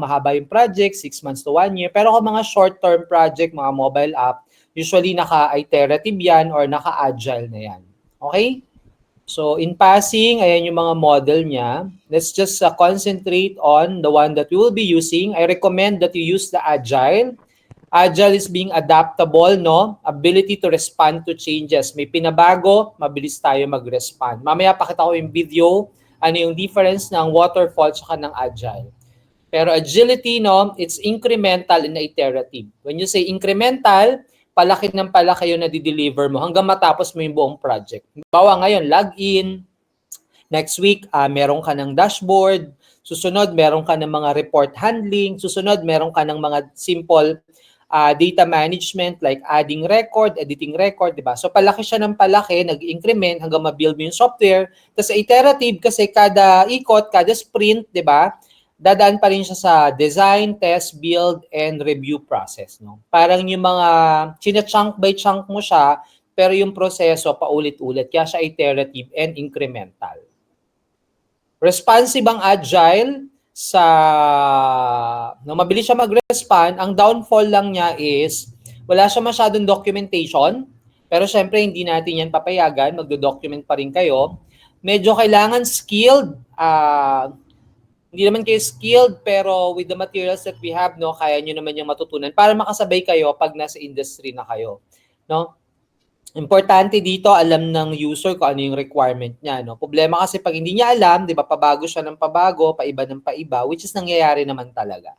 mahaba yung project, 6 months to 1 year. Pero kung mga short-term project, mga mobile app, usually naka-iterative yan or naka-agile na yan. Okay? So in passing, ayan yung mga model niya. Let's just concentrate on the one that we will be using. I recommend that you use the agile. Agile is being adaptable, no? Ability to respond to changes. May pinabago, mabilis tayo mag-respond. Mamaya pakita ko yung video, ano yung difference ng waterfall saka ng agile. Pero agility, no, it's incremental and iterative. When you say incremental, palaki ng palaki yung na-deliver mo hanggang matapos mo yung buong project. Bawa ngayon, login. Next week, meron ka ng dashboard. Susunod, meron ka ng mga report handling. Susunod, meron ka ng mga simple data management like adding record, editing record, di ba? So palaki siya ng palaki, nag-increment hanggang ma-build mo yung software. Tapos iterative kasi kada ikot, kada sprint, di ba? Dadaan pa rin siya sa design, test, build, and review process. No? Parang yung mga china-chunk by chunk mo siya, pero yung proseso paulit-ulit. Kaya siya iterative and incremental. Responsive ang agile sa mabilis siya mag-respond. Ang downfall lang niya is wala siya masyadong documentation, pero syempre hindi natin yan papayagan, magdo-document pa rin kayo. Medyo kailangan skilled, hindi naman kayo skilled, pero with the materials that we have, no, kaya nyo naman yung matutunan para makasabay kayo pag nasa industry na kayo. No? Importante dito, alam ng user kung ano yung requirement niya. No? Problema kasi pag hindi niya alam, di ba, pabago siya ng pabago, paiba ng paiba, which is nangyayari naman talaga.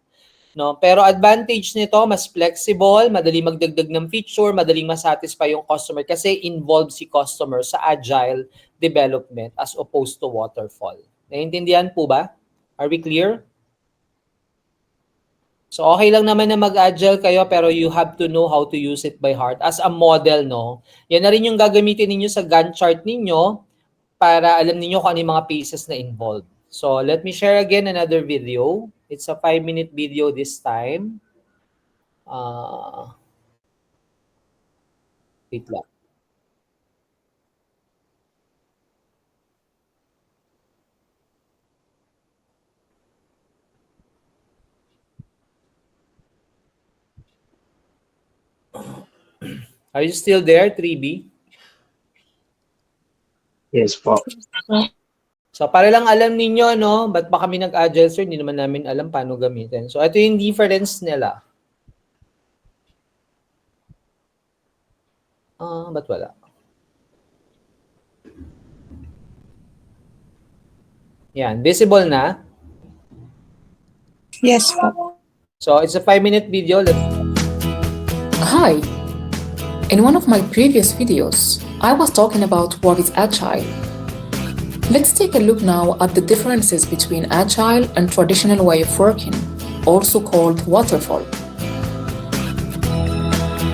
No? Pero advantage nito, mas flexible, madali magdagdag ng feature, madaling masatisfy yung customer kasi involved si customer sa agile development as opposed to waterfall. Naiintindihan po ba? Are we clear? So okay lang naman na mag-agile kayo pero you have to know how to use it by heart as a model, no? Yan na rin yung gagamitin ninyo sa Gantt chart ninyo para alam niyo kung ano yung mga pieces na involved. So let me share again another video. It's a 5-minute video this time. Wait lang. Are you still there, 3B? Yes po. So para lang alam ninyo, no, ba't ba kami nag-agile, sir? Hindi naman namin alam paano gamitin. So ito yung difference nila. Ba't wala? Yan, visible na? Yes po. So it's a 5-minute video. Hi! In one of my previous videos, I was talking about what is Agile. Let's take a look now at the differences between Agile and traditional way of working, also called waterfall.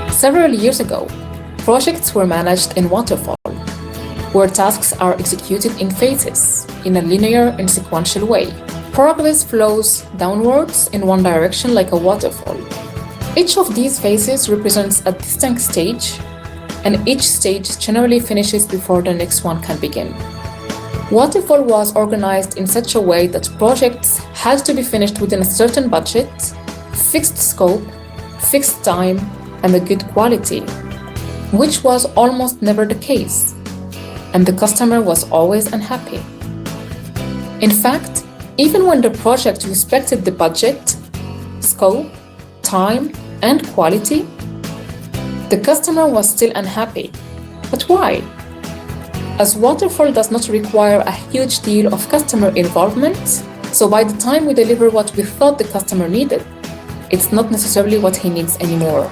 Several years ago, projects were managed in waterfall, where tasks are executed in phases, in a linear and sequential way. Progress flows downwards in one direction like a waterfall. Each of these phases represents a distinct stage, and each stage generally finishes before the next one can begin. Waterfall was organized in such a way that projects had to be finished within a certain budget, fixed scope, fixed time, and a good quality, which was almost never the case, and the customer was always unhappy. In fact, even when the project respected the budget, scope, time, and quality, the customer was still unhappy. But why? As waterfall does not require a huge deal of customer involvement, so by the time we deliver what we thought the customer needed, it's not necessarily what he needs anymore.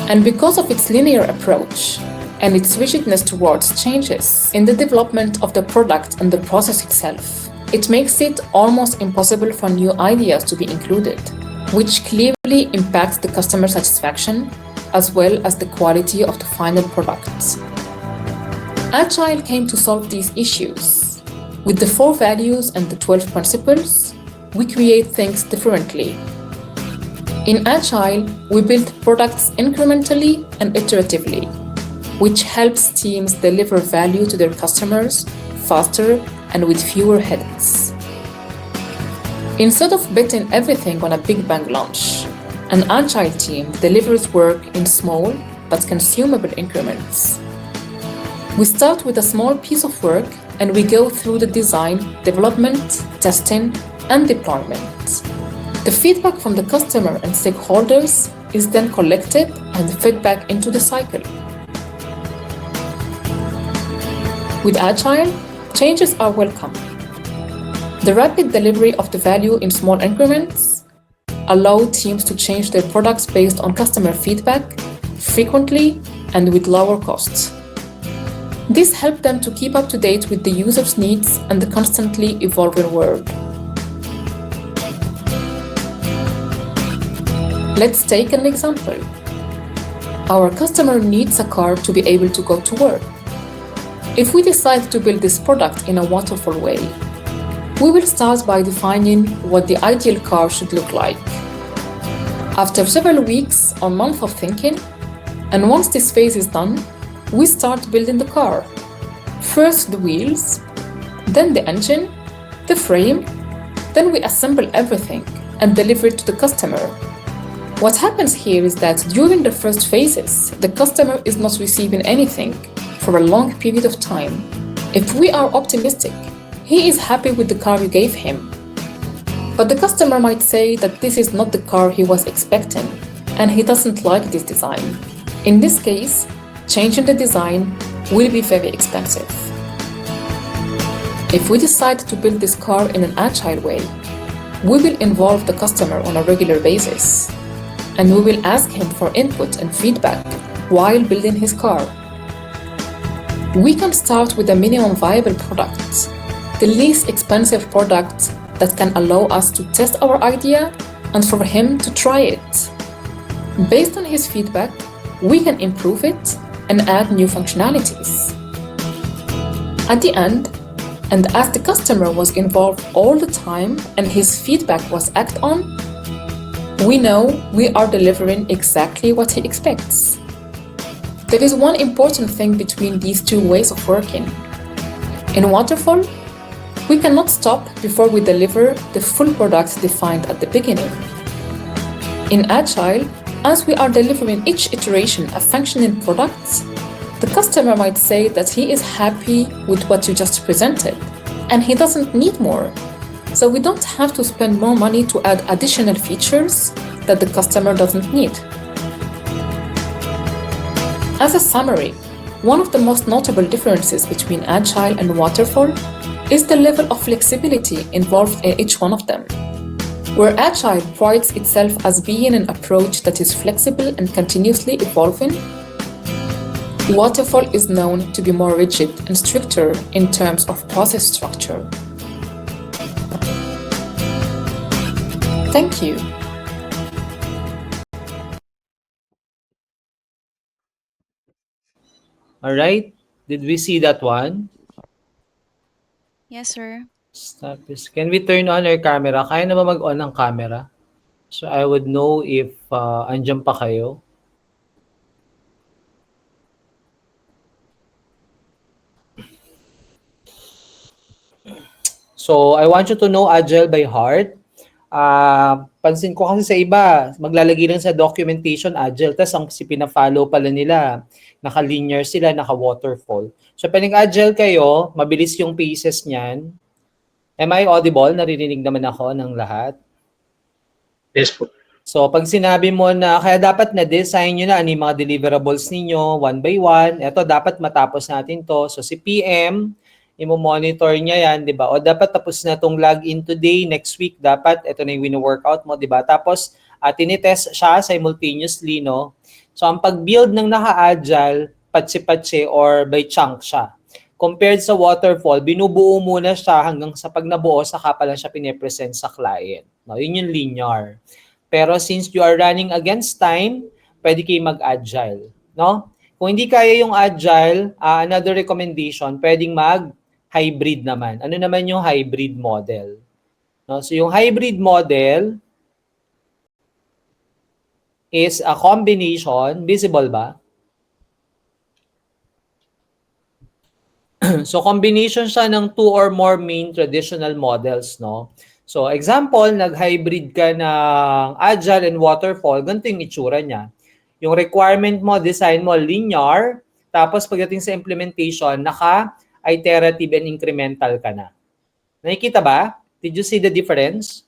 And because of its linear approach and its rigidness towards changes in the development of the product and the process itself, it makes it almost impossible for new ideas to be included, which clearly impacts the customer satisfaction as well as the quality of the final product. Agile came to solve these issues. With the 4 values and the 12 principles, we create things differently. In Agile, we build products incrementally and iteratively, which helps teams deliver value to their customers faster and with fewer headaches. Instead of betting everything on a big bang launch, an agile team delivers work in small but consumable increments. We start with a small piece of work and we go through the design, development, testing, and deployment. The feedback from the customer and stakeholders is then collected and fed back into the cycle. With Agile, changes are welcome. The rapid delivery of the value in small increments allow teams to change their products based on customer feedback frequently and with lower costs. This helps them to keep up to date with the user's needs and the constantly evolving world. Let's take an example. Our customer needs a car to be able to go to work. If we decide to build this product in a waterfall way, we will start by defining what the ideal car should look like. After several weeks or months of thinking, and once this phase is done, we start building the car. First the wheels, then the engine, the frame, then we assemble everything and deliver it to the customer. What happens here is that during the first phases, the customer is not receiving anything for a long period of time. If we are optimistic, he is happy with the car you gave him. But the customer might say that this is not the car he was expecting, and he doesn't like this design. In this case, changing the design will be very expensive. If we decide to build this car in an agile way, we will involve the customer on a regular basis, and we will ask him for input and feedback while building his car. We can start with a minimum viable product, the least expensive product that can allow us to test our idea and for him to try it. Based on his feedback, we can improve it and add new functionalities. At the end, and as the customer was involved all the time and his feedback was acted on, we know we are delivering exactly what he expects. There is one important thing between these two ways of working. In Waterfall, we cannot stop before we deliver the full product defined at the beginning. In Agile, as we are delivering each iteration a functioning product, the customer might say that he is happy with what you just presented, and he doesn't need more. So we don't have to spend more money to add additional features that the customer doesn't need. As a summary, one of the most notable differences between Agile and Waterfall is the level of flexibility involved in each one of them. Where Agile prides itself as being an approach that is flexible and continuously evolving, Waterfall is known to be more rigid and stricter in terms of process structure. Thank you. All right? Did we see that one? Yes, sir. Stop this. Can we turn on our camera? Kaya na ba mag-on ang camera? So I would know if andyan pa kayo. So I want you to know Agile by heart. Pansin ko kasi sa iba, maglalagay lang sa documentation Agile, tas ang pina-follow pala nila, naka-linear sila, naka-waterfall. So pag nag-Agile kayo, mabilis yung paces niyan. Am I audible? Naririnig naman ako ng lahat. Yes po. So pag sinabi mo na, kaya dapat na-design nyo na ano yung mga deliverables ninyo, one by one, eto dapat matapos natin to. So si PM, i-monitor niya yan, di ba? O dapat tapos na itong login today, next week, dapat ito na yung wino-workout mo, di ba? Tapos tinitest siya simultaneously, no? So ang pag-build ng naka-agile, patsi-patsi or by chunk siya. Compared sa waterfall, binubuo muna siya hanggang sa pag nabuo, saka pa lang siya pinipresent sa client. No, yun yung linear. Pero since you are running against time, pwede kayo mag-agile. No? Kung hindi kaya yung agile, another recommendation, pwedeng mag-hybrid naman. Ano naman yung hybrid model? No? So yung hybrid model is a combination, visible ba? So combination siya ng two or more main traditional models, no? So, example, nag-hybrid ka ng Agile and Waterfall, ganito yung itsura niya. Yung requirement mo, design mo, linear, tapos pagdating sa implementation, naka-iterative and incremental ka na. Nakikita ba? Did you see the difference?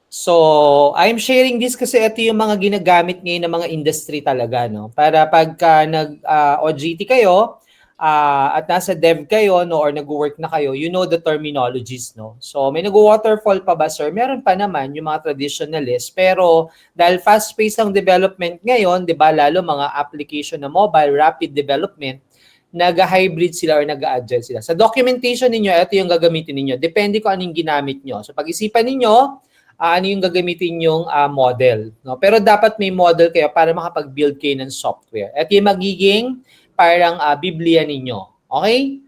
So, I'm sharing this kasi ito yung mga ginagamit ngayon ng mga industry talaga, no? Para pagka nag-OJT kayo, at nasa dev kayo, no, or nag-work na kayo, you know the terminologies, no? So, may nag-waterfall pa ba, sir? Meron pa naman yung mga traditionalists. Pero, dahil fast-paced ang development ngayon, di ba, lalo mga application na mobile, rapid development, nag-hybrid sila or nag-agile sila. Sa documentation ninyo, ito yung gagamitin ninyo. Depende kung anong ginamit nyo. So, pag-isipan ninyo, ano yung gagamitin yung model. No? Pero dapat may model kayo para makapag-build kayo ng software. At yung magiging parang Biblia ninyo. Okay?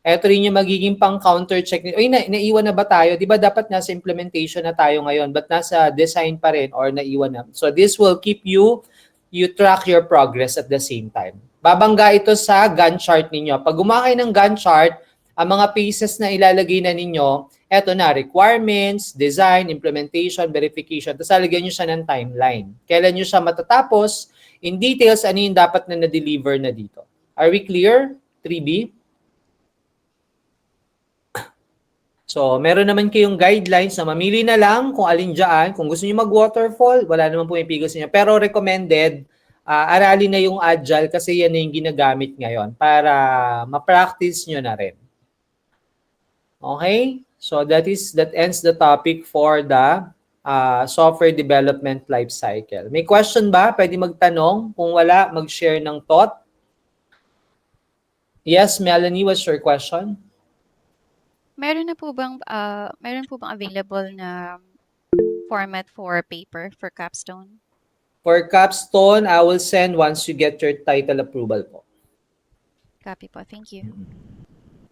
Ito rin yung magiging pang-counter check. Uy, naiwan na ba tayo? Di ba dapat nasa implementation na tayo ngayon but nasa design pa rin or naiwan na? So this will keep you track your progress at the same time. Babangga ito sa Gantt chart ninyo. Pag gumawa kayo ng Gantt chart, ang mga phases na ilalagay na ninyo, eto na, requirements, design, implementation, verification. Tapos lalagyan nyo siya ng timeline. Kailan nyo siya matatapos? In details, ano yung dapat na na-deliver na dito? Are we clear? 3B? So, meron naman kayong guidelines na mamili na lang kung alin dyan. Kung gusto nyo mag-waterfall, wala naman po yung pigos niya. Pero recommended, aralin na yung Agile kasi yan na yung ginagamit ngayon para ma-practice nyo na rin. Okay? So that ends the topic for the software development life cycle. May question ba? Pwede magtanong. Kung wala, mag-share ng thought. Yes, Melanie, what's your question? Meron po bang available na format for paper for capstone? For capstone, I will send once you get your title approval po. Copy po. Thank you.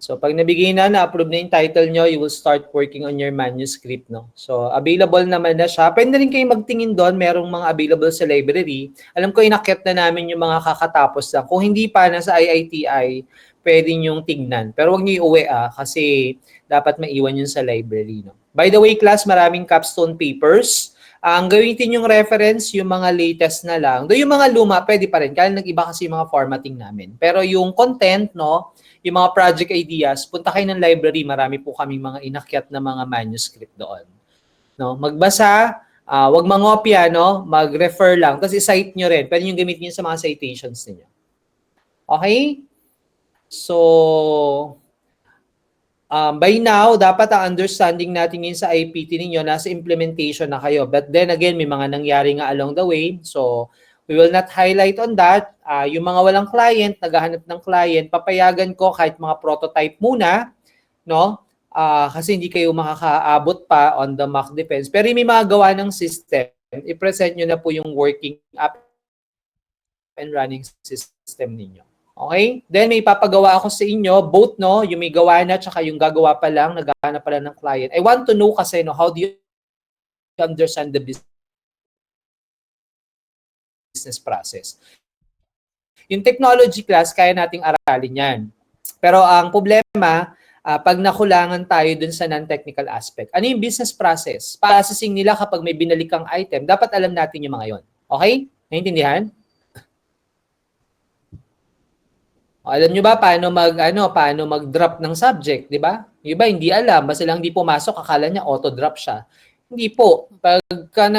So pag nabigay na-approve na yung title nyo, you will start working on your manuscript, no? So available naman na siya. Pwede rin kayo magtingin doon, merong mga available sa library. Alam ko inakyat na namin yung mga kakatapos lang. Kung hindi pa nasa IITI, pwede nyong tignan. Pero wag niyo iuwi kasi dapat maiwan yun sa library, no? By the way, class, maraming capstone papers. Ang gamitin yung reference, yung mga latest na lang. Doon yung mga luma, pwede pa rin. Kaya nag-iba kasi yung mga formatting namin. Pero yung content, no, yung mga project ideas, punta kayo ng library. Marami po kaming mga inakyat na mga manuscript doon. No, magbasa, wag mangopya, no, mag-refer lang. Tapos i-cite nyo rin. Pwede yung gamitin nyo sa mga citations niyo. Okay? So, by now, dapat ang understanding natin yun sa IPT ninyo, nasa implementation na kayo. But then again, may mga nangyari nga along the way. So, we will not highlight on that. Yung mga walang client, naghahanap ng client, papayagan ko kahit mga prototype muna, no? Kasi hindi kayo makakaabot pa on the mock defense. Pero may mga gawa ng system, i-present nyo na po yung working up and running system ninyo. Okay? Then may papagawa ako sa inyo, both, no, yung may gawa na tsaka yung gagawa pa lang, naghahanap pa lang ng client. I want to know kasi, no, how do you understand the business process? Yung technology class, kaya nating aralin yan. Pero ang problema, pag nakulangan tayo dun sa non-technical aspect, ano yung business process? Processing nila kapag may binalikang item, dapat alam natin yung mga yon. Okay? Naintindihan? Alam nyo ba paano mag-drop ng subject, di ba? Yung iba hindi alam, basta lang hindi pumasok, akala niya auto-drop siya. Hindi po. Pagka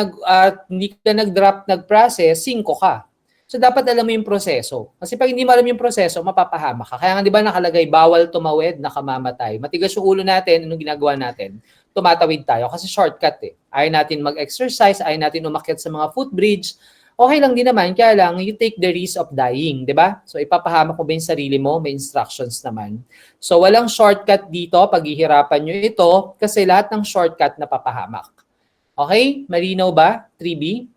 hindi ka nag-drop, nag-process, 5 ka. So dapat alam mo yung proseso. Kasi pag hindi mo alam yung proseso, mapapahama ka. Kaya nga di ba nakalagay, bawal tumawid, nakamamatay. Matigas yung ulo natin, anong ginagawa natin? Tumatawid tayo kasi shortcut eh. Ayaw natin mag-exercise, ayaw natin umakyat sa mga footbridge. Okay lang din naman, kaya lang, you take the risk of dying, di ba? So, ipapahamak mo ba yung sarili mo? May instructions naman. So, walang shortcut dito, paghihirapan nyo ito, kasi lahat ng shortcut napapahamak. Okay? Malinaw ba? 3B?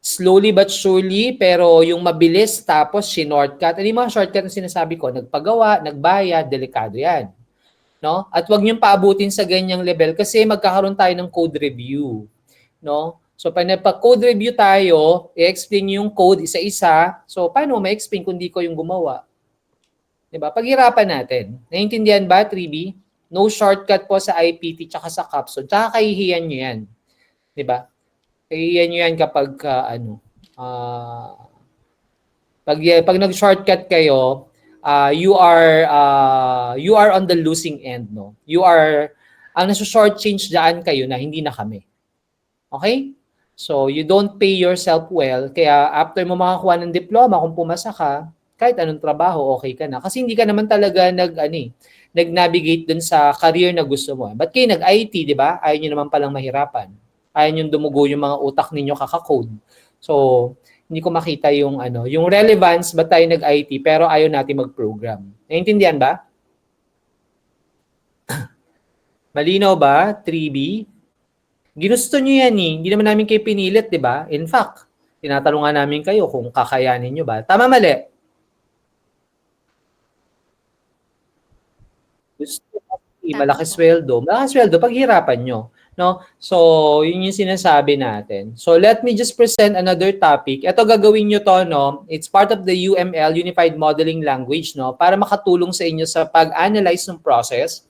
Slowly but surely, pero yung mabilis, tapos shortcut. Ano yung mga shortcut na sinasabi ko? Nagpagawa, nagbayad, delikado yan. No? At wag niyong paabutin sa ganyang level kasi magkakaroon tayo ng code review. No? So, pag nagpa-code review tayo, i-explain yung code isa-isa. So, paano ma-explain kung di ko yung gumawa? Diba? Paghirapan natin. Naiintindihan ba, 3B? No shortcut po sa IPT tsaka sa capstone. Tsaka kahihiyan nyo yan. Diba? Kahihiyan nyo yan kapag pag nag-shortcut kayo, you are on the losing end, no? Ang nasa-short change dyan kayo na hindi na kami. Okay? So, you don't pay yourself well. Kaya after mo makakuha ng diploma, kung pumasa ka, kahit anong trabaho, okay ka na. Kasi hindi ka naman talaga nag-navigate dun sa career na gusto mo. Ba't kayo nag-IT, di ba? Ayaw nyo naman palang mahirapan. Ayaw nyo dumugo yung mga utak ninyo kaka-code. So, hindi ko makita yung relevance, ba't tayo nag-IT, pero ayaw natin mag-program. Naintindihan ba? Malinaw ba, 3B? Ginusto nyo yan eh. Hindi naman namin kayo pinilit, di ba? In fact, tinatanungan namin kayo kung kakayanin nyo ba. Tama, mali? Gusto malaki sweldo. Malaki sweldo, paghirapan nyo. No? So, yun yung sinasabi natin. So, let me just present another topic. Ito gagawin nyo to, no? It's part of the UML, Unified Modeling Language, no? Para makatulong sa inyo sa pag-analyze ng process.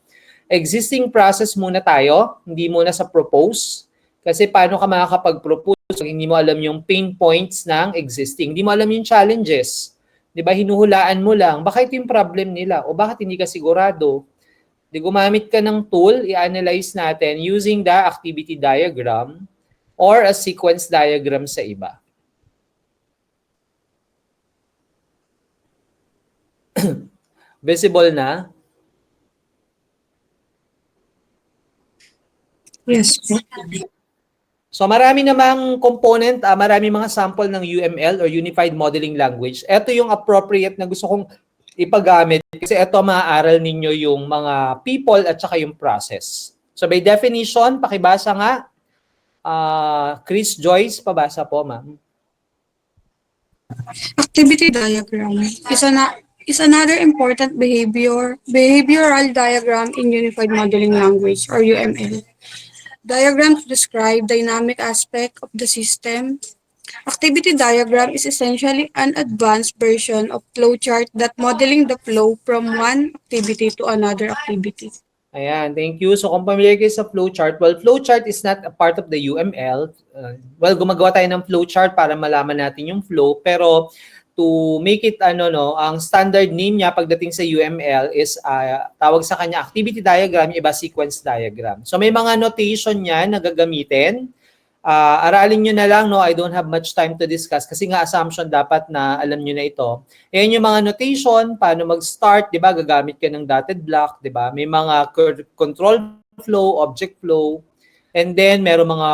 Existing process muna tayo, hindi muna sa propose. Kasi paano ka makakapag-propose kung hindi mo alam yung pain points ng existing. Hindi mo alam yung challenges. Di ba? Hinuhulaan mo lang. Baka ito yung problem nila o bakit hindi ka sigurado. Di gumamit ka ng tool, i-analyze natin using the activity diagram or a sequence diagram sa iba. Visible na? Yes. So marami namang component, marami mga sample ng UML or Unified Modeling Language. Ito yung appropriate na gusto kong ipagamit kasi ito maaaral ninyo yung mga people at saka yung process. So by definition, pakibasa nga. Chris Joyce, pabasa po, ma'am. Activity diagram is another important behavioral diagram in Unified Modeling Language or UML. Diagrams describe dynamic aspect of the system. Activity diagram is essentially an advanced version of flowchart that modeling the flow from one activity to another activity. Ayan, thank you. So kung familiar kayo sa flowchart, well, flowchart is not a part of the UML. Gumagawa tayo ng flowchart para malaman natin yung flow, pero to make it ang standard name niya pagdating sa UML is tawag sa kanya activity diagram, iba sequence diagram. So may mga notation niya na gagamitin. Aralin nyo na lang, no? I don't have much time to discuss kasi nga assumption dapat na alam nyo na ito. Ayan yung mga notation, paano mag-start, di ba? Gagamit ka ng dotted block, di ba? May mga control flow, object flow, and then meron mga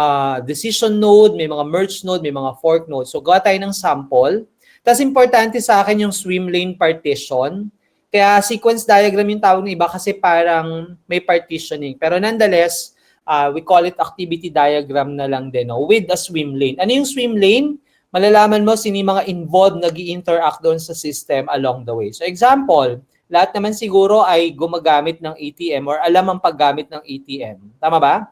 decision node, may mga merge node, may mga fork node. So gawa tayo ng sample. Tapos importante sa akin yung swim lane partition. Kaya sequence diagram yung tawag ng iba kasi parang may partitioning. Pero nonetheless, we call it activity diagram na lang din, no? With a swim lane. Ano yung swim lane? Malalaman mo sino yung mga involved nag-i-interact doon sa system along the way. So example, lahat naman siguro ay gumagamit ng ATM or alam ang paggamit ng ATM. Tama ba?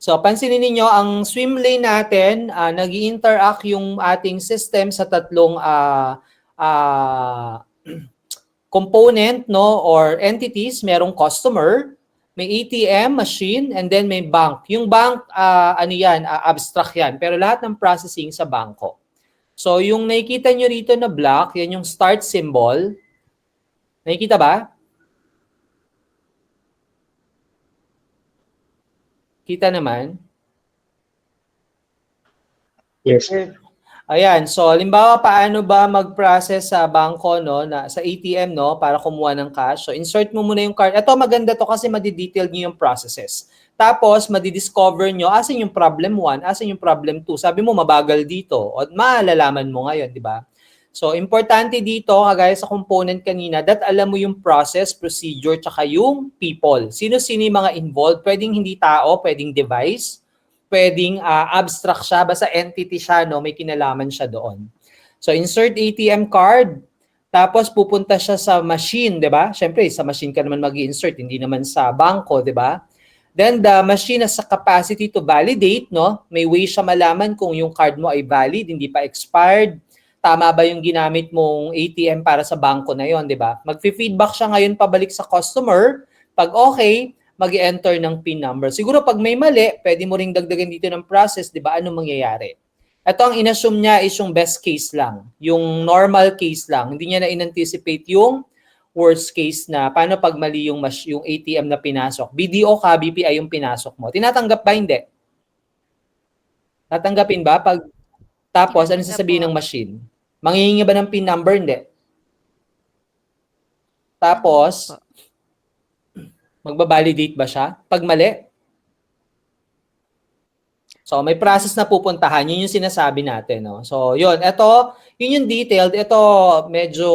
So pansinin niyo ang swim lane natin, nag-i-interact yung ating system sa tatlong component, no, or entities. Merong customer, may ATM machine, and then may bank. Yung bank, abstract yan. Pero lahat ng processing sa bangko. So, yung nakikita nyo rito na block, yan yung start symbol. Nakikita ba? Kita naman? Yes. Ayan, so halimbawa paano ba mag-process sa bangko, no, sa ATM, no, para kumuha ng cash. So insert mo muna yung card. Ito maganda to kasi madidetail niyo yung processes. Tapos madidiscover nyo asan yung problem 1, asan yung problem 2. Sabi mo mabagal dito o maalalaman mo ngayon, di ba? So importante dito, kagaya sa component kanina, that alam mo yung process, procedure, tsaka yung people. Sino-sino yung mga involved? Pwedeng hindi tao, pwedeng device, pwedeng abstract siya, basta entity siya, no, may kinalaman siya doon. So, insert ATM card, tapos pupunta siya sa machine, di ba? Siyempre, sa machine ka naman mag-insert, hindi naman sa bangko, di ba? Then, the machine has a capacity to validate, no? May way siya malaman kung yung card mo ay valid, hindi pa expired. tama ba yung ginamit mong ATM para sa bangko na yon, di ba? Magfi-feedback siya ngayon pabalik sa customer. Pag okay, mag-enter ng PIN number. Siguro pag may mali, pwede mo ring dagdagan dito ng process, di ba? Ano mangyayari? Ito ang inassume niya is yung best case lang. Yung normal case lang. Hindi niya na in-anticipate yung worst case na paano pag mali yung ATM na pinasok. BDO ka, BPI yung pinasok mo. Tinatanggap ba? Hindi. Tatanggapin ba? Tapos, ano Tinatanggap sasabihin po. ng machine? Manghihingi ba ng PIN number? Hindi. Tapos, Po. magbabalidate ba siya? Pag mali? So, may process na pupuntahan. Yun yung sinasabi natin. No? So, yun. Yun yung detailed. Ito, medyo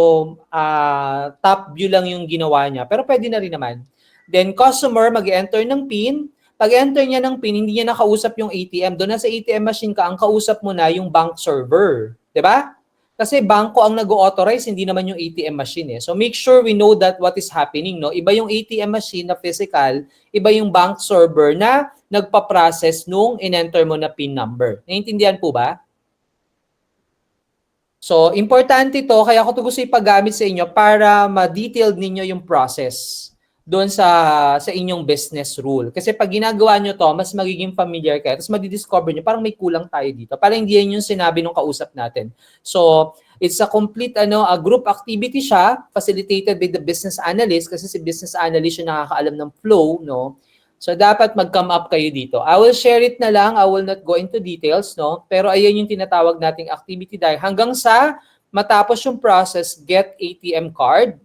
top view lang yung ginawa niya. Pero pwede na rin naman. Then, customer mag-enter ng PIN. Pag-enter niya ng PIN, hindi niya nakausap yung ATM. Doon na sa ATM machine ka, ang kausap mo na yung bank server. 'Di ba? Kasi bangko ang nag-authorize, hindi naman yung ATM machine. So, make sure we know that what is happening. No? Iba yung ATM machine na physical, iba yung bank server na nagpa-process nung in-enter mo na PIN number. Naiintindihan po ba? So, importante to, kaya ko ito gusto ipagamit sa inyo para ma-detailed ninyo yung process doon sa inyong business rule. Kasi pag ginagawa nyo to, mas magiging familiar kayo. Tapos madidiscover nyo, parang may kulang tayo dito. Parang hindi yan yung sinabi nung kausap natin. So, it's a complete a group activity siya, facilitated by the business analyst kasi si business analyst yung nakakaalam ng flow, no? So, dapat mag-come up kayo dito. I will share it na lang. I will not go into details, no? Pero ayan yung tinatawag nating activity dahil hanggang sa matapos yung process, get ATM card.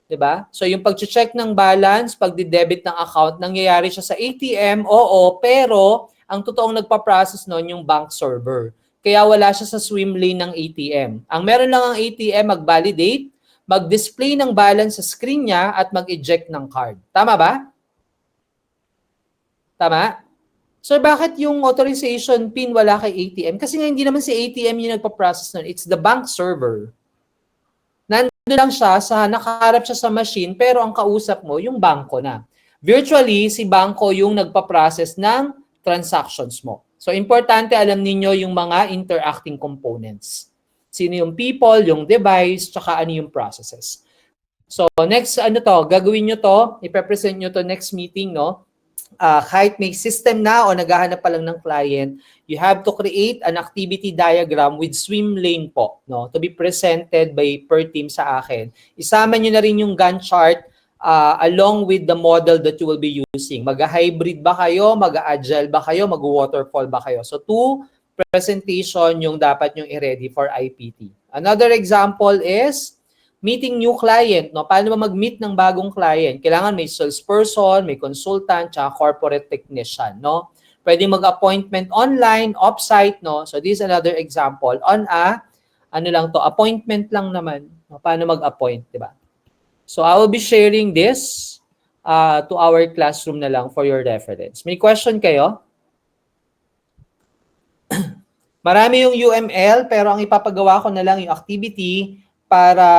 'Di ba? So, yung pag-check ng balance, pag-debit ng account, nangyayari siya sa ATM, oo, pero ang totoong nagpa-process noon yung bank server. Kaya wala siya sa swim lane ng ATM. Ang meron lang ang ATM, mag-validate, mag-display ng balance sa screen niya, at mag-eject ng card. Tama ba? Tama? Sir, bakit yung authorization PIN wala kay ATM? Kasi nga hindi naman si ATM yung nagpa-process nun. It's the bank server. Nandun lang siya, nakaharap siya sa machine, pero ang kausap mo, yung bangko na. Virtually, si bangko yung nagpa-process ng transactions mo. So, importante alam ninyo yung mga interacting components. Sino yung people, yung device, tsaka ano yung processes. So, next, gagawin nyo to, ipepresent nyo to next meeting, no? Kahit may system na o naghahanap pa lang ng client, you have to create an activity diagram with swim lane po, no, to be presented by per team sa akin. Isama nyo na rin yung Gantt chart along with the model that you will be using. Mag-hybrid ba kayo? Mag-agile ba kayo? Mag-waterfall ba kayo? So, 2 presentation yung dapat yung i-ready for IPT. Another example is meeting new client, no? Paano ba mag-meet ng bagong client? Kailangan may salesperson, may consultant, tsaka corporate technician, no? Pwede mag-appointment online, off-site, no? So this is another example on appointment lang naman. No? Paano mag-appoint, di ba? So I will be sharing this to our classroom na lang for your reference. May question kayo? Marami yung UML, pero ang ipapagawa ko na lang yung activity para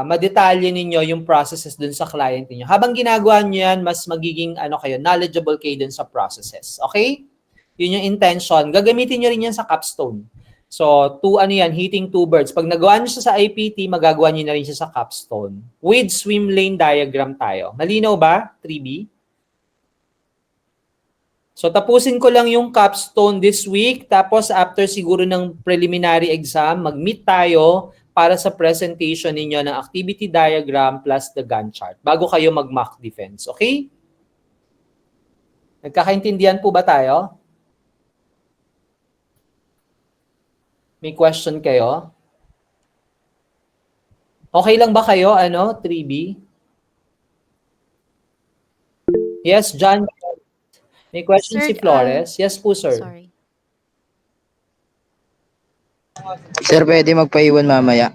madetalye ninyo yung processes dun sa client niyo. Habang ginagawa niyo yan, mas magiging knowledgeable kayo dun sa processes. Okay? Yun yung intention. Gagamitin niyo rin yan sa capstone. So, hitting 2 birds. Pag nagawa niyo siya sa IPT, magagawa niyo na rin siya sa capstone. With swim lane diagram tayo. Malinaw ba, 3B? So, tapusin ko lang yung capstone this week. Tapos, after siguro ng preliminary exam, mag-meet tayo para sa presentation ninyo ng activity diagram plus the Gantt chart bago kayo mag-mock defense. Okay? Nagkakaintindihan po ba tayo? May question kayo? Okay lang ba kayo, 3B? Yes, John. May question Sir, si Flores. Yes po, sir. sorry. Sir, pwede magpaiwan mamaya.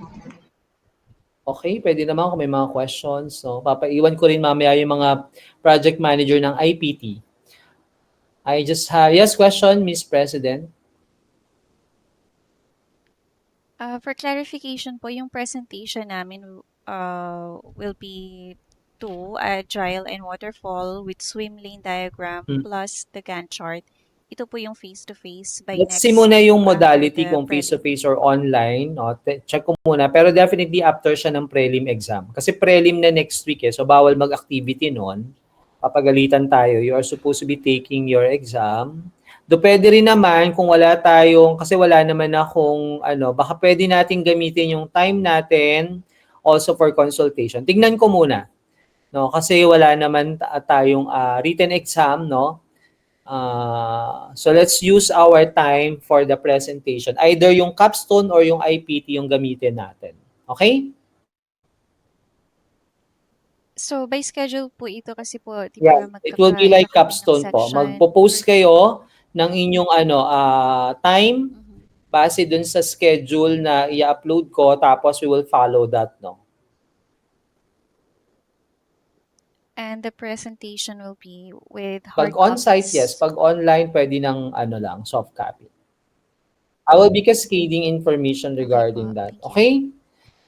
Okay, pwede naman kung may mga questions. So, papaiwan ko rin mamaya yung mga project manager ng IPT. I just have, yes, question, Ms. President. For clarification po, yung presentation namin will be 2, agile and waterfall with swim lane diagram Hmm. plus the Gantt chart. ito po yung face-to-face by Let's next see muna yung week after modality the kung prelim. face-to-face or online. No? Check ko muna. Pero definitely after siya ng prelim exam. Kasi prelim na next week so bawal mag-activity noon. Papagalitan tayo. You are supposed to be taking your exam. Pwede rin naman kung wala tayong, kasi wala naman akong, baka pwede natin gamitin yung time natin also for consultation. Tignan ko muna. No? Kasi wala naman tayong written exam, no? So let's use our time for the presentation. Either yung capstone or yung IPT yung gamitin natin. Okay? So by schedule po ito kasi po, di Yeah, ba it will be like magkakaiba kami ng capstone po. section. Magpo-post kayo ng inyong time Mhm. base dun sa schedule na i-upload ko, tapos we will follow that, no? And the presentation will be with Pag hard on-site, copies. yes. Pag online, pwede ng lang, soft copy. I will be cascading information regarding po, that. thank you. Okay?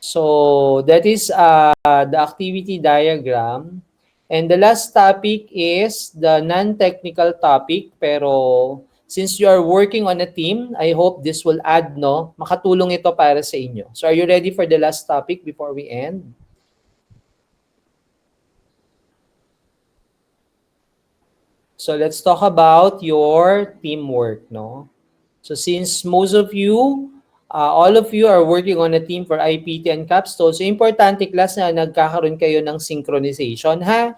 So that is the activity diagram. And the last topic is the non-technical topic. Pero since you are working on a team, I hope this will add, no? Makatulong ito para sa inyo. So are you ready for the last topic before we end? So let's talk about your teamwork, no? So since most of you, all of you are working on a team for IPT and capstone, so importante class na nagkakaroon kayo ng synchronization, ha?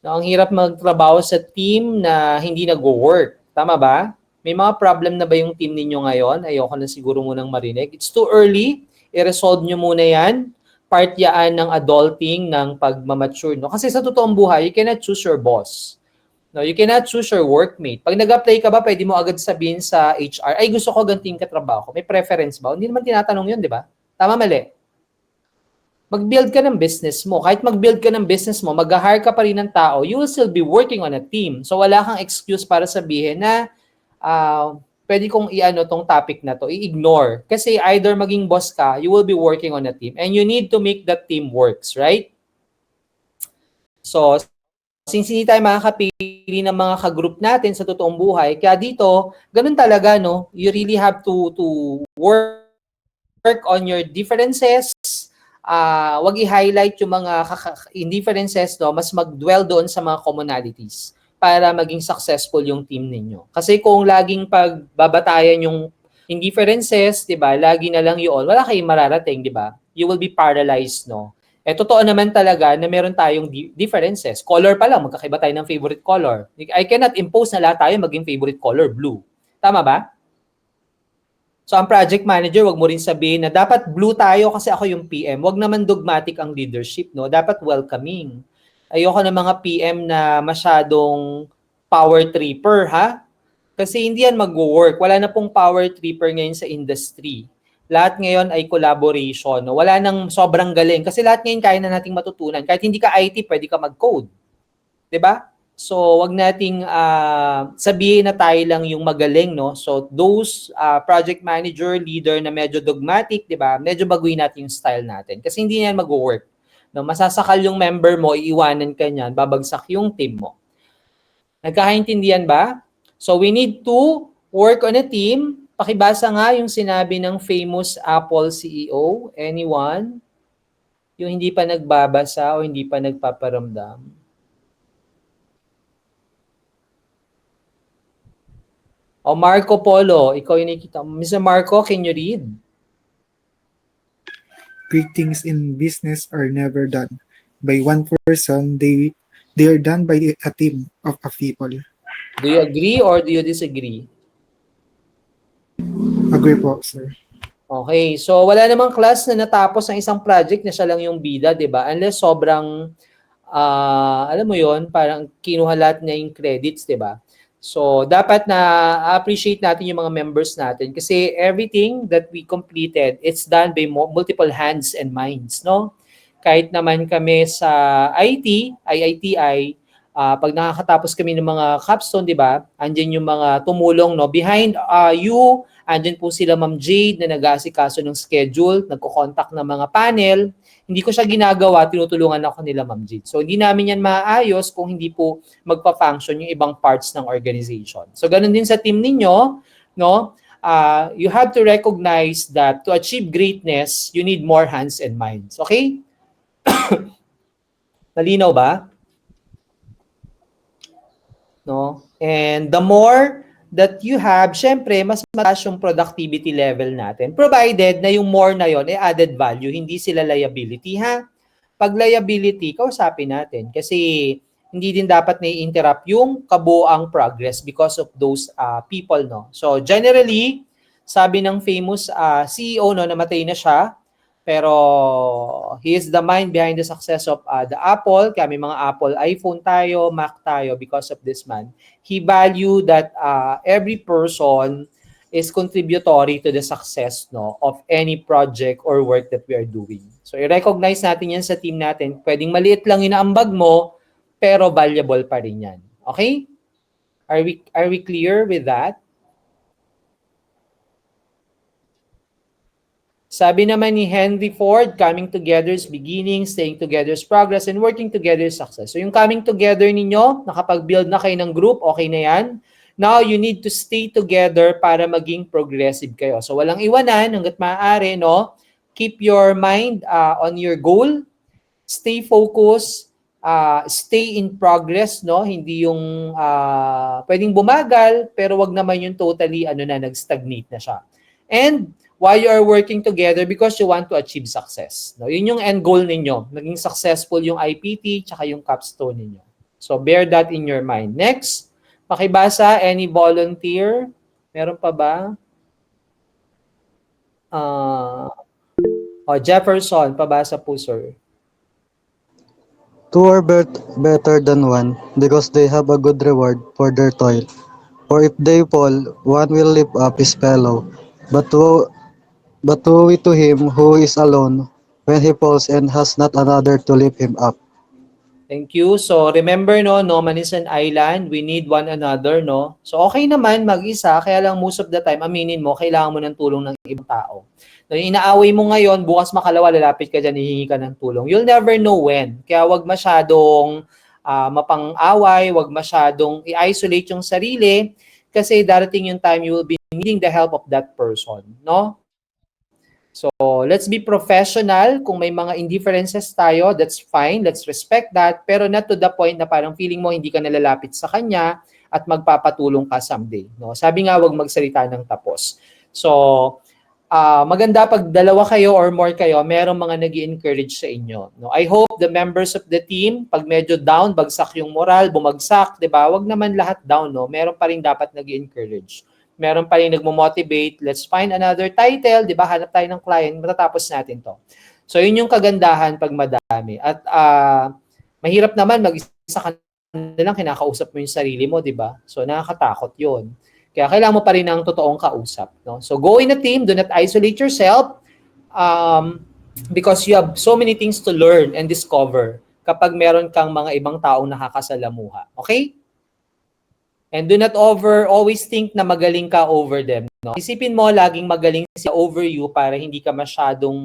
No, ang hirap magtrabaho sa team na hindi nag-work. Tama ba? May mga problem na ba yung team ninyo ngayon? Ayoko na siguro munang marinig. It's too early. I-resolve nyo muna yan. Part yaan ng adulting, ng pagmamature. No? Kasi sa totoong buhay, you cannot choose your boss. No, you cannot choose your workmate. Pag nag-apply ka ba, pwede mo agad sabihin sa HR, ay gusto ko ganting katrabaho ko. May preference ba? Hindi naman tinatanong yun, di ba? Tama, mali. Mag-build ka ng business mo. Kahit mag-build ka ng business mo, mag-hire ka pa rin ng tao, you will still be working on a team. So wala kang excuse para sabihin na pwede kong tong topic na to, i-ignore. Kasi either maging boss ka, you will be working on a team. And you need to make that team works, right? So, since hindi tayo makakapili ng mga ka-group natin sa totoong buhay, kaya dito, ganun talaga, no? You really have to work on your differences. Wag i-highlight yung mga indifferences, no? Mas mag-dwell doon sa mga commonalities para maging successful yung team ninyo. Kasi kung laging pagbabatayan yung indifferences, di ba? Lagi na lang yun, wala kayong mararating, di ba? You will be paralyzed, no? Totoo naman talaga na meron tayong differences. Color pa lang, magkakaiba tayo ng favorite color. I cannot impose na lahat tayo maging favorite color blue. Tama ba? So, ang project manager, wag mo rin sabihin na dapat blue tayo kasi ako yung PM. Wag naman dogmatic ang leadership, no? Dapat welcoming. Ayoko ng mga PM na masyadong power tripper, ha? Kasi hindi yan mag-work. Wala na pong power tripper ngayon sa industry. Lahat ngayon ay collaboration. No? Wala nang sobrang galing. Kasi lahat ngayon kaya na nating matutunan. Kahit hindi ka IT, pwede ka mag-code. Diba? So, wag nating sabihin na tayo lang yung magaling. No? So, those project manager, leader na medyo dogmatic, diba? Medyo baguhin natin yung style natin. Kasi hindi yan mag-work. No? Masasakal yung member mo, iiwanan ka niyan, babagsak yung team mo. Nagkakaintindihan ba? So, we need to work on a team. Pakibasa nga yung sinabi ng famous Apple CEO. Anyone? Yung hindi pa nagbabasa o hindi pa nagpaparamdam. O Marco Polo, ikaw yung nakikita. Mr. Marco, can you read? Great things in business are never done by one person. They are done by a team of people. Do you agree or do you disagree? Agree po, sir. Okay, so wala namang class na natapos ng isang project na siya lang yung bida, di ba? Unless sobrang, alam mo yon, parang kinuha lahat niya yung credits, di ba? So, dapat na appreciate natin yung mga members natin kasi everything that we completed, it's done by multiple hands and minds, no? Kahit naman kami sa IITI, pag nakakatapos kami ng mga capstone, di ba? Andyan yung mga tumulong, no? Behind you Andyan po sila Ma'am Jade na nag-aasikaso ng schedule, nagko-contact ng mga panel. Hindi ko siya ginagawa, tinutulungan ako nila Ma'am Jade. So hindi namin yan maayos kung hindi po magpa-function yung ibang parts ng organization. So ganun din sa team ninyo, no? You have to recognize that to achieve greatness, you need more hands and minds. Okay? Malinaw ba? No? And the more that you have, syempre, mas mataas yung productivity level natin. Provided na yung more na yon ay added value, hindi sila liability, ha? Pag liability, kausapin natin. Kasi hindi din dapat na-interrupt yung kabuoang progress because of those people, no? So, generally, sabi ng famous CEO, no, namatay na siya, pero he is the mind behind the success of the Apple. Kaya may mga Apple iPhone tayo, Mac tayo because of this man. He value that every person is contributory to the success, no, of any project or work that we are doing. So i-recognize natin yan sa team natin. Pwedeng maliit lang inaambag mo, pero valuable pa rin yan. Okay? Are we clear with that? Sabi naman ni Henry Ford, coming together is beginning, staying together is progress, and working together is success. So yung coming together ninyo, nakapag-build na kayo ng group, okay na yan. Now, you need to stay together para maging progressive kayo. So walang iwanan hanggat maaari, no? Keep your mind on your goal. Stay focused. Stay in progress, no? Hindi yung pwedeng bumagal, pero wag naman yung totally nag-stagnate na siya. And while you are working together because you want to achieve success. No, yun yung end goal ninyo. Naging successful yung IPT tsaka yung capstone ninyo. So bear that in your mind. Next, pakibasa, any volunteer? Meron pa ba? Jefferson, pabasa po, sir. Two are better than one because they have a good reward for their toil. For if they fall, one will lift up his fellow. But woe to him who is alone when he falls and has not another to lift him up. Thank you. So remember, no man is an island. We need one another, no? So okay naman mag-isa, kaya lang most of the time, aminin mo, kailangan mo ng tulong ng ibang tao. No, yung inaaway mo ngayon, bukas makalawa, lalapit ka dyan, hihingi ka ng tulong. You'll never know when. Kaya wag masyadong mapang-away, wag masyadong i-isolate yung sarili, kasi darating yung time you will be needing the help of that person, no? So, let's be professional. Kung may mga indifferences tayo, that's fine. Let's respect that. Pero not to the point na parang feeling mo hindi ka nalalapit sa kanya at magpapatulong ka someday. No? Sabi nga, wag magsalita ng tapos. So, maganda pag dalawa kayo or more kayo, merong mga nag-i-encourage sa inyo. No? I hope the members of the team, pag medyo down, bagsak yung moral, bumagsak, di ba? Wag naman lahat down. No? Meron pa rin dapat nag-i-encourage. Meron pa rin nagmo-motivate, let's find another title, di ba? Hanap tayo ng client, matatapos natin to. So, yun yung kagandahan pag madami. At mahirap naman mag-isa ka na lang, kinakausap mo yung sarili mo, di ba? So, nakakatakot yun. Kaya kailangan mo pa rin ng totoong kausap. No? So, go in a team, do not isolate yourself because you have so many things to learn and discover kapag meron kang mga ibang taong nakakasalamuha. Okay? And do not always think na magaling ka over them. No? Isipin mo, laging magaling siya over you para hindi ka masyadong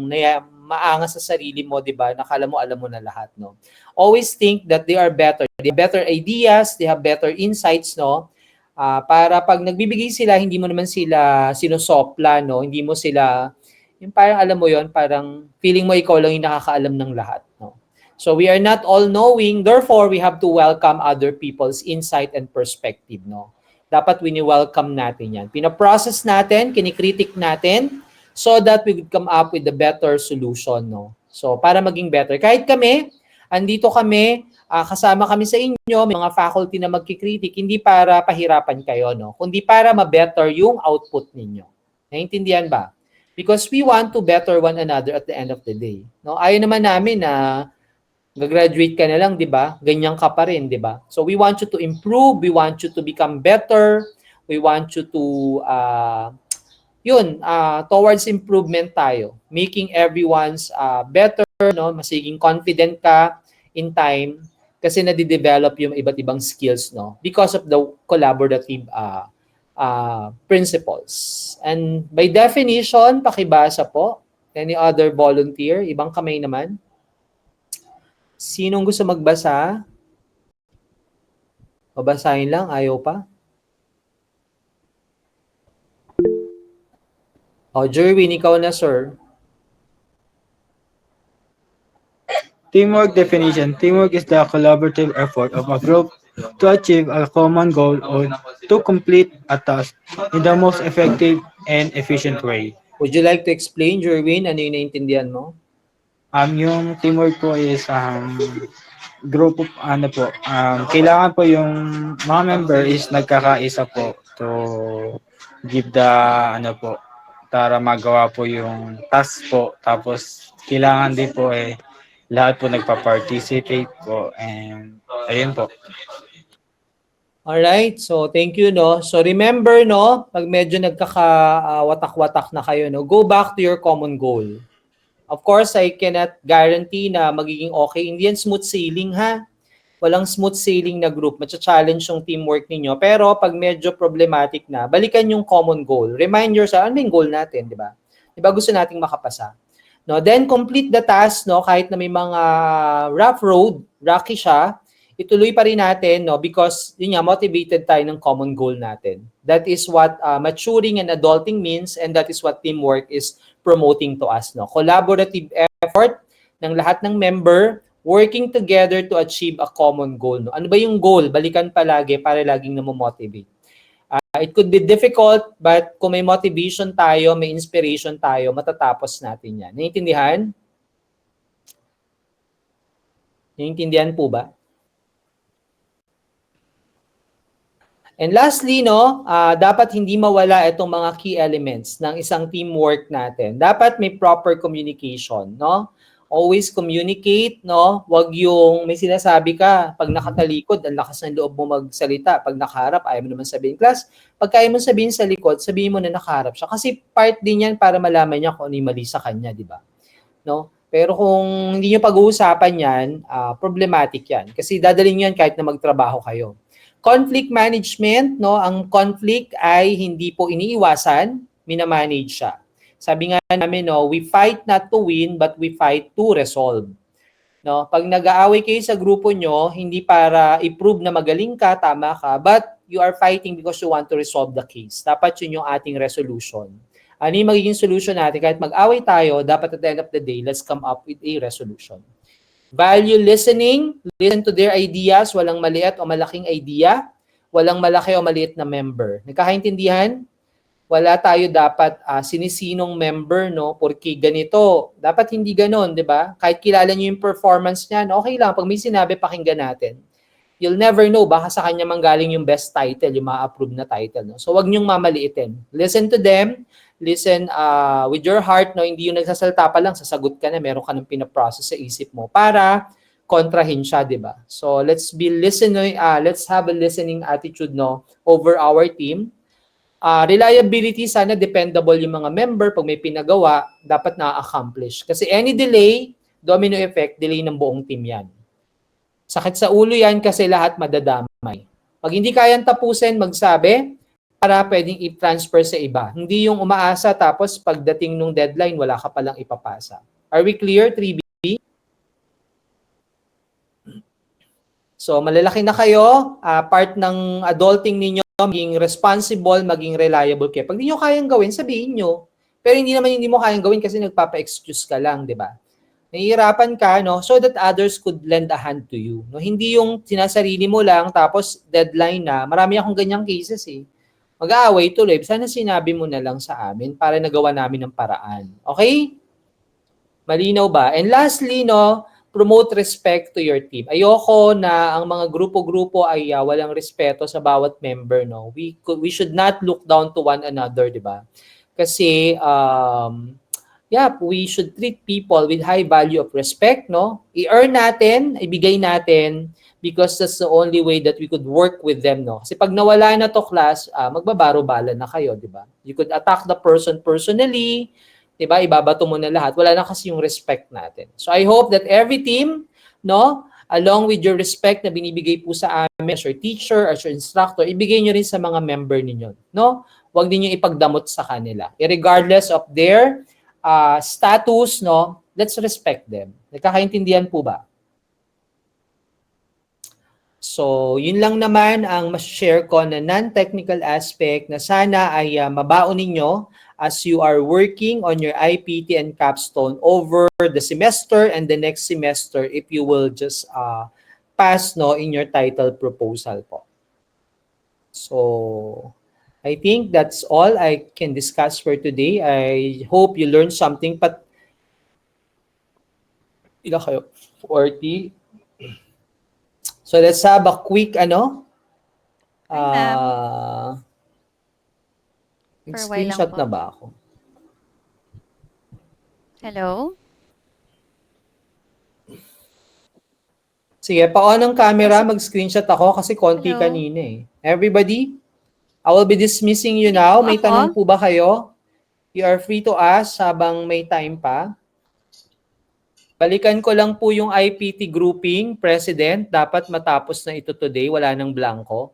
maangas sa sarili mo, di ba? Nakala mo, alam mo na lahat, no? Always think that they are better. They have better ideas, they have better insights, no? Para pag nagbibigay sila, hindi mo naman sila sinusopla, no? Hindi mo sila, yung parang alam mo yon, parang feeling mo ikaw lang yung nakakaalam ng lahat, no? So we are not all-knowing, therefore we have to welcome other people's insight and perspective, no? Dapat wini-welcome natin yan. Pina-process natin, kinikritik natin, so that we could come up with a better solution, no? So para maging better. Kahit kami, andito kami, kasama kami sa inyo, may mga faculty na magkikritik, hindi para pahirapan kayo, no? Kundi para ma-better yung output ninyo. Naintindihan ba? Because we want to better one another at the end of the day, no? Ayaw naman namin na gagraduate ka na lang, di ba? Ganyan ka pa rin, di ba? So we want you to improve, we want you to become better, we want you to, towards improvement tayo. Making everyone's better, no? Masiging confident ka in time kasi nadidevelop yung iba't ibang skills, no? Because of the collaborative principles. And by definition, pakibasa po. Any other volunteer? Ibang kamay naman. Sinong gusto magbasa? Babasahin lang, ayaw pa. Jerwin, ikaw na, sir. Teamwork definition. Teamwork is the collaborative effort of a group to achieve a common goal or to complete a task in the most effective and efficient way. Would you like to explain, Jerwin? Ano yung naintindihan mo? Yung teamwork po is group of, kailangan po yung mga member is nagkakaisa po to give the para magawa po yung task po. Tapos kailangan din po lahat po nagpa-participate po, and ayun po. Alright, so thank you, no? So remember, no, pag medyo nagkaka-watak-watak na kayo, no, go back to your common goal. Of course, I cannot guarantee na magiging okay. Hindi yan smooth sailing, ha? Walang smooth sailing na group. Matcha-challenge yung teamwork ninyo. Pero pag medyo problematic na, balikan yung common goal. Remind yourself, ano yung goal natin, di ba? Di ba gusto nating makapasa? No, then complete the task, no, kahit na may mga rough road, rocky siya, ituloy pa rin natin, no, because yun nga, motivated tayo ng common goal natin. That is what maturing and adulting means, and that is what teamwork is promoting to us, no. Collaborative effort ng lahat ng member working together to achieve a common goal, no. Ano ba yung goal? Balikan palagi para laging namomotivate. It could be difficult, but kung may motivation tayo, may inspiration tayo, matatapos natin yan. Naiintindihan? Naiintindihan po ba? And lastly, no, dapat hindi mawala itong mga key elements ng isang teamwork natin. Dapat may proper communication, no? Always communicate, no? Wag yung may sinasabi ka, pag nakatalikod, ang lakas ng loob mo magsalita. Pag nakaharap, ayaw mo naman sabihin. Class, pag kaya mo sabihin sa likod, sabihin mo na nakaharap siya. Kasi part din yan para malaman niya kung ano yung mali sa kanya, di ba? No? Pero kung hindi nyo pag-uusapan yan, problematic yan. Kasi dadalhin yan kahit na magtrabaho kayo. Conflict management, no? Ang conflict ay hindi po iniiwasan, minamanage siya. Sabi nga namin, no, we fight not to win, but we fight to resolve. No? Pag nag-aaway kayo sa grupo nyo, hindi para i-prove na magaling ka, tama ka, but you are fighting because you want to resolve the case. Dapat yun yung ating resolution. Ano yung magiging solution natin? Kahit mag-away tayo, dapat at the end of the day, let's come up with a resolution. Value listening, listen to their ideas, walang maliit o malaking idea, walang malaki o maliit na member. Nagkakaintindihan? Wala tayo dapat sinisinong member, no? Porque ganito, dapat hindi ganon, di ba? Kahit kilala nyo yung performance niyan, okay lang. Pag may sinabi, pakinggan natin. You'll never know, baka sa kanya manggaling yung best title, yung ma-approve na title, no? So wag nyong mamaliitin. Listen to them, listen with your heart, no? Hindi yung nagsasalta pa lang, sasagot ka na, meron ka ng pinaprocess sa isip mo para kontrahin siya, di ba? So let's be listening, let's have a listening attitude, no, over our team. Reliability, sana dependable yung mga member. Pag may pinagawa, dapat na-accomplish. Kasi any delay, domino effect, delay ng buong team yan. Sakit sa ulo yan kasi lahat madadamay. Pag hindi kayang tapusin, magsabi para pwedeng i-transfer sa iba. Hindi yung umaasa tapos pagdating nung deadline, wala ka palang ipapasa. Are we clear, 3B? So, malalaki na kayo. Part ng adulting ninyo, maging responsible, maging reliable kayo. Pag hindi nyo kayang gawin, sabihin nyo. Pero hindi mo kayang gawin kasi nagpapa-excuse ka lang, di ba? Nahihirapan ka, no? So that others could lend a hand to you. No? Hindi yung sinasarili mo lang, tapos deadline na. Marami akong ganyang cases eh. Mag-aaway tuloy. Sana sinabi mo na lang sa amin para nagawa namin ng paraan. Okay? Malinaw ba? And lastly, no, promote respect to your team. Ayoko na ang mga grupo-grupo ay walang respeto sa bawat member, no. We should not look down to one another, di ba? Kasi we should treat people with high value of respect, no. I-earn natin, ibigay natin because that's the only way that we could work with them, no. Kasi pag nawala na to class, magbabaro-bala na kayo, di ba? You could attack the person personally, diba? Ibabato mo na lahat. Wala na kasi yung respect natin. So I hope that every team, no, along with your respect na binibigay po sa amin as your teacher, as your instructor, ibigay nyo rin sa mga member ninyo. No? Huwag ninyo ipagdamot sa kanila. Regardless of their status, no, let's respect them. Nagkakaintindihan po ba? So, yun lang naman ang mas-share ko na non-technical aspect na sana ay mabaon ninyo as you are working on your IPT and capstone over the semester and the next semester if you will just pass no in your title proposal po. So, I think that's all I can discuss for today. I hope you learned something. But ilan kayo? 40. So let's have a quick Hi, ma'am. For a while lang screenshot po. na ba ako? Hello? Sige, pa-on ang camera, mag-screenshot ako kasi konti Hello? kanina eh. Everybody, I will be dismissing you Hindi now. po May ako. tanong po ba kayo? You are free to ask habang may time pa. Balikan ko lang po yung IPT grouping, President. Dapat matapos na ito today. Wala nang blanco.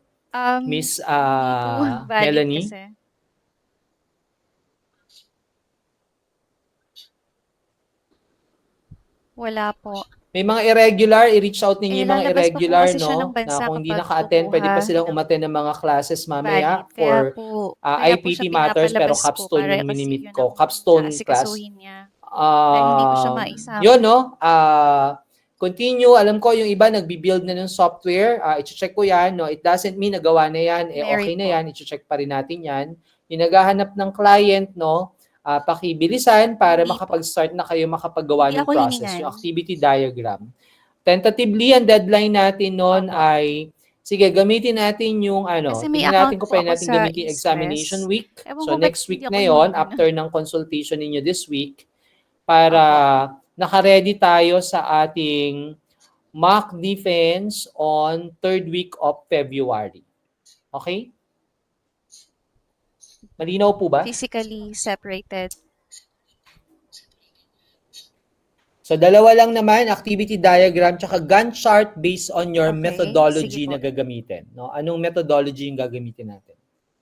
Miss Hindi po valid Melanie. kasi. Wala po. May mga irregular, i-reach out ninyo yung mga Lalabas pa po irregular, kasi siya ng no? bansa Na kung hindi kapag naka-attend, pwede pa kukuha silang ng umattend ng mga classes mamaya valid. for Kaya po IPT siya matters, pero pinapalabas po capstone para yung kasi minimit yun ko. ang Capstone class. aasikasuhin niya. Kaya hindi ko siya maisama. Yun, no? Continue. Alam ko, yung iba nagbi-build na ng software. I-check ko yan, no? It doesn't mean nagawa na yan. Okay Merit na po. yan. I-check pa rin natin yan. Yung naghahanap ng client, no? Pakibilisan para Hindi po. makapag-start na kayo makapaggawa Hindi ng ako process. hiningan. Yung activity diagram. Tentatively, ang deadline natin noon Opo. ay, sige, gamitin natin yung Kasi may tingnan natin account kung po pwede ako natin sa gamitin examination Estress. week. Ewan So ko ba't next hindi week ako na yon hinihingan. after ng consultation ninyo this week, para Opo. naka-ready tayo sa ating mock defense on 3rd week of February. Okay? Malinaw po ba? Physically separated. So dalawa lang naman, activity diagram tsaka Gantt chart based on your Okay, methodology sige na po. gagamitin. No? Anong methodology yung gagamitin natin?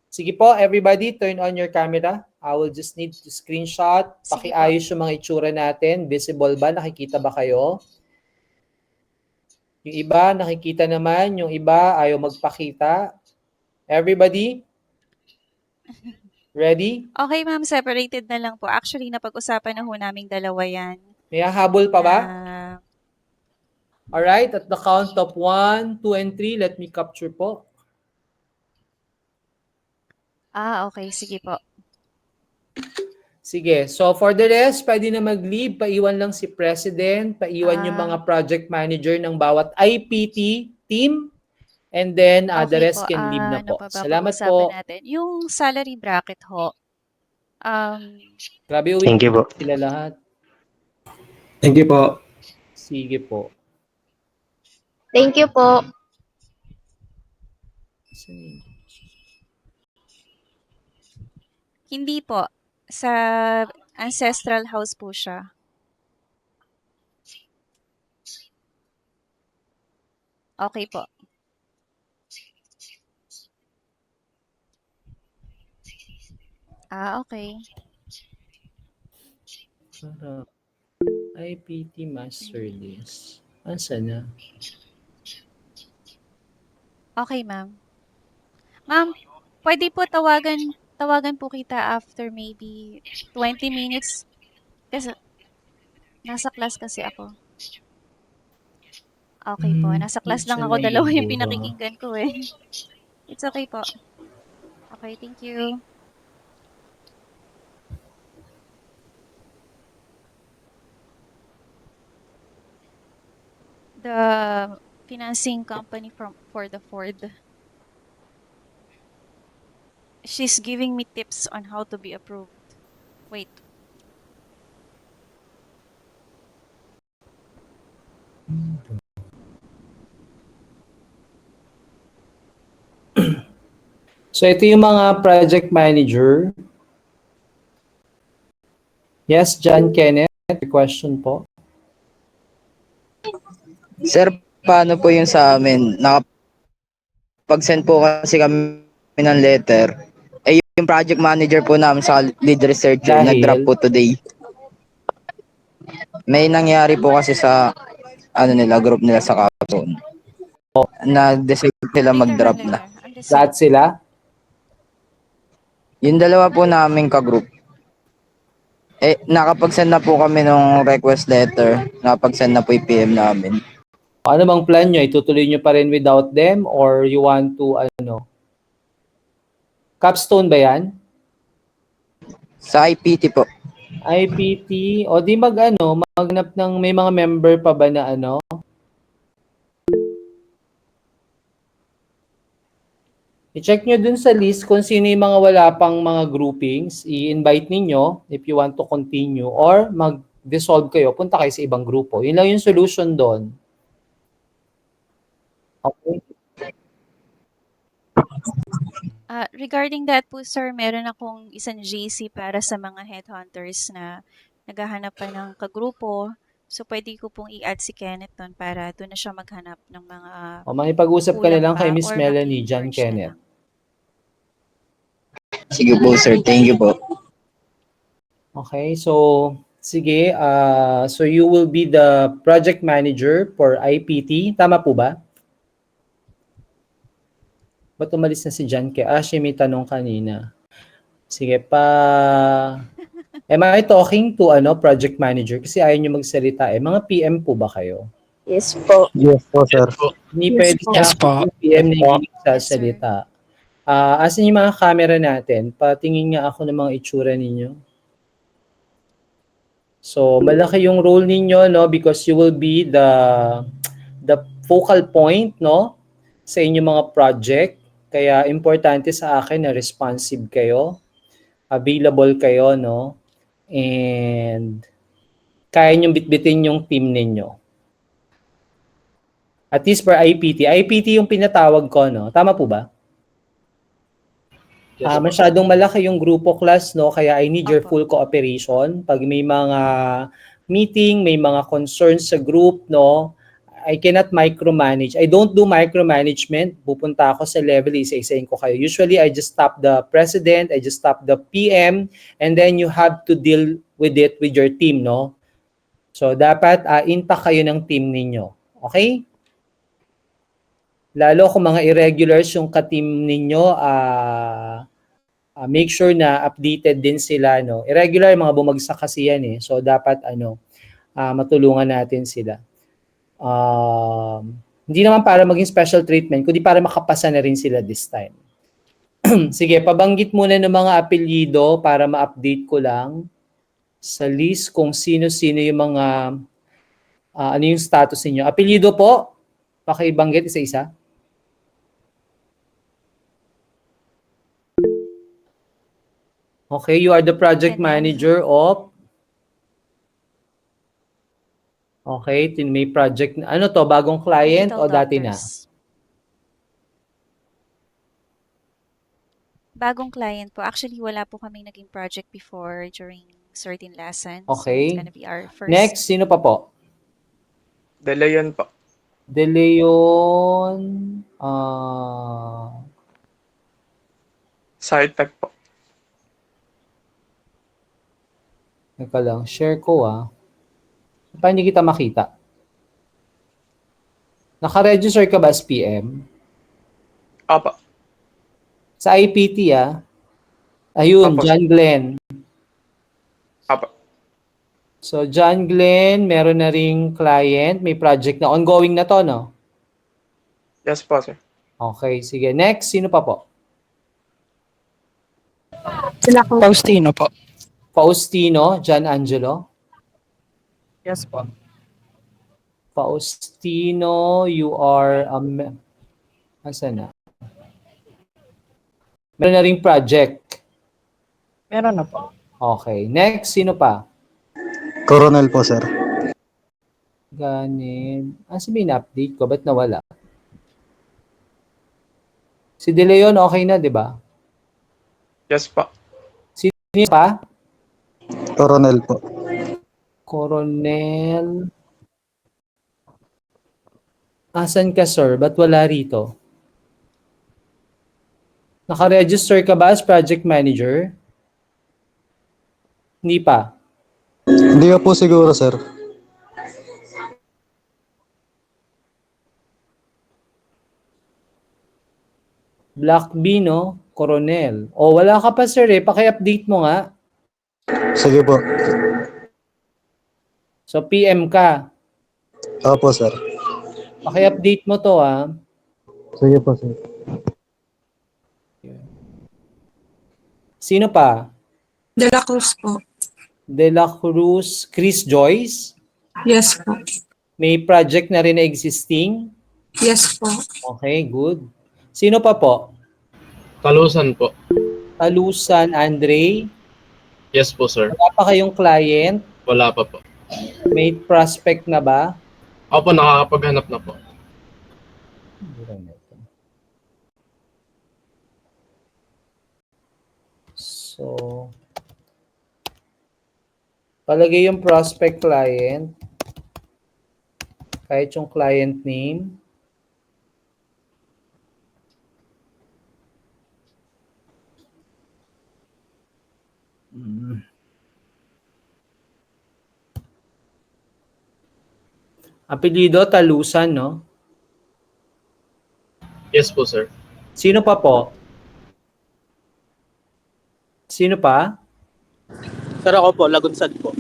Sige po, everybody, turn on your camera. I will just need to screenshot. Sige po. Pakiayos yung mga itsura natin. Visible ba? Nakikita ba kayo? Yung iba, nakikita naman. Yung iba, ayaw magpakita. Everybody? Ready? Okay, ma'am, separated na lang po. Actually, napag-usapan na ho naming dalawa yan. May hahabol pa ba? Na Alright, at the count of 1, 2, and 3, let me capture po. okay, sige po. Sige, so for the rest, pwede na mag-leave. Paiwan lang si President, paiwan yung mga project manager ng bawat IPT team, and then the Okay rest po. can leave na Ano po. pa ba Salamat pag-usapan po. natin? Yung salary bracket ho. Grabe, uwi Thank you po. sila lahat. Thank you po. Sige po. Thank you po. Hindi po. Sa ancestral house po siya. Okay po. Okay. Para IPT master list. Asa na? Okay, ma'am. Ma'am, pwede po tawagan po kita after maybe 20 minutes. Kasi nasa class kasi ako. Okay po. Nasa class lang ako. Dalawa yung pinakikinggan ko eh. It's okay po. Okay, thank you. The financing company for the Ford. She's giving me tips on how to be approved. Wait. So ito yung mga project manager. Yes, John Kenneth, question po. Sir, paano po yung sa amin? Nakapag-send po kasi kami ng letter. Eh, yung project manager po namin sa lead researcher, nag-drop Dahil, po today. May nangyari po kasi sa group nila sa Kapson. Na-decide sila Later, mag-drop later. na. Understood. lahat sila? Yung dalawa po naming ka-group. Eh, nakapag-send na po kami ng request letter. Nakapag-send na po yung PM namin. Ano bang plan nyo? Itutuloy nyo pa rin without them or you want to, capstone ba yan? Sa IPT po. IPT, o di maghanap ng may mga member pa ba na I-check nyo dun sa list kung sino yung mga wala pang mga groupings, i-invite ninyo if you want to continue or mag-dissolve kayo, punta kayo sa ibang grupo. Yun lang yung solution doon. Okay? Regarding that po, sir, meron akong isang GC para sa mga headhunters na naghahanap pa ng kagrupo. So, pwede ko pong i-add si Kenneth doon para doon na siya maghanap ng mga O makipag-usap ka na kulang lang kay pa Miss or Melanie, John maki-merge na Kenneth. lang. Sige po, sir. Thank you po. Okay, so sige, so you will be the project manager for IPT. Tama po ba? Ba't umalis na si John? Siya may tanong kanina. Sige am I talking to project manager? Kasi ayaw nyo magsalita eh. Mga PM po ba kayo? Yes po. Yes po, sir. Hindi Yes pwede po. sa Yes po. akin yung PM na hindi Yes, sir. nagsasalita. Asan yung mga camera natin? Patingin nga ako ng mga itsura ninyo. So, malaki yung role ninyo, no? Because you will be the focal point, no? Sa inyong mga project. Kaya, importante sa akin na responsive kayo, available kayo, no? And, kaya niyong bitbitin yung team ninyo. At least for IPT. IPT yung pinatawag ko, no? Tama po ba? Masyadong malaki yung grupo class, no? Kaya I need your Opo. full cooperation. Pag may mga meeting, may mga concerns sa group, no? I cannot micromanage. I don't do micromanagement. Pupunta ako sa level, isa-isahin ko kayo. Usually, I just stop the president, I just stop the PM, and then you have to deal with it with your team, no? So, dapat intact kayo ng team ninyo. Okay? Lalo kung mga irregulars yung ka-team ninyo, make sure na updated din sila, no? Irregular, mga bumagsak kasi yan eh. So, dapat, matulungan natin sila. Hindi naman para maging special treatment, kundi para makapasa na rin sila this time. Sige, pabanggit muna ng mga apelyido para ma-update ko lang sa list kung sino-sino yung mga, ano yung status ninyo. Apelyido po, pakibanggit isa-isa. Okay, you are the project Kenneth. manager of... Okay, may project na. Ano to, bagong client Digital o dati na? Doctors. Bagong client po. Actually, wala po kaming naging project before during certain lessons. Okay. So, it's gonna be our first. Next, sino pa po? De Leon po. De Leon, Sartag po. teka lang, share ko Paano hindi kita makita? Naka-register ka ba as PM? Opo. Sa IPT Ayun, Opo. John Glenn. Opo. So, John Glenn, meron na ring client. May project na ongoing na to, no? Yes po, sir. Okay, sige. Next, sino pa po? Sila ko. Faustino po. Faustino, John Angelo. Yes po. Faustino, you are asan na? Meron na ring project. Meron na po. Okay. Next, sino pa? Coronel po, sir. Ganin. Sabihin na-update ko. Ba't nawala? Si De Leon, okay na, di ba? Yes po. Sino pa? Coronel po. Coronel. Asan ka, sir? Ba't wala rito? Naka-register ka ba as project manager? Hindi pa. Hindi ka po siguro, sir. Black B, no? Coronel. O, wala ka pa, sir, eh. Paki-update mo nga. Sige po. So, PM ka. Opo, sir. Paki-update mo to, ha? Sige po, sir. Sino pa? De La Cruz po. De La Cruz, Chris Joyce. Yes po. May project na rin na existing. Yes po. Okay, good. Sino pa po? Talusan po. Talusan, Andre. Yes po, sir. Wala pa kayong client? Wala pa po. May prospect na ba? Ako po, nakakapaghanap na po. So, palagay yung prospect client. Kahit yung client name. Apelido, Talusan, no? Yes po, sir. Sino pa po? Sino pa? Sir, ako po, Lagunsad po.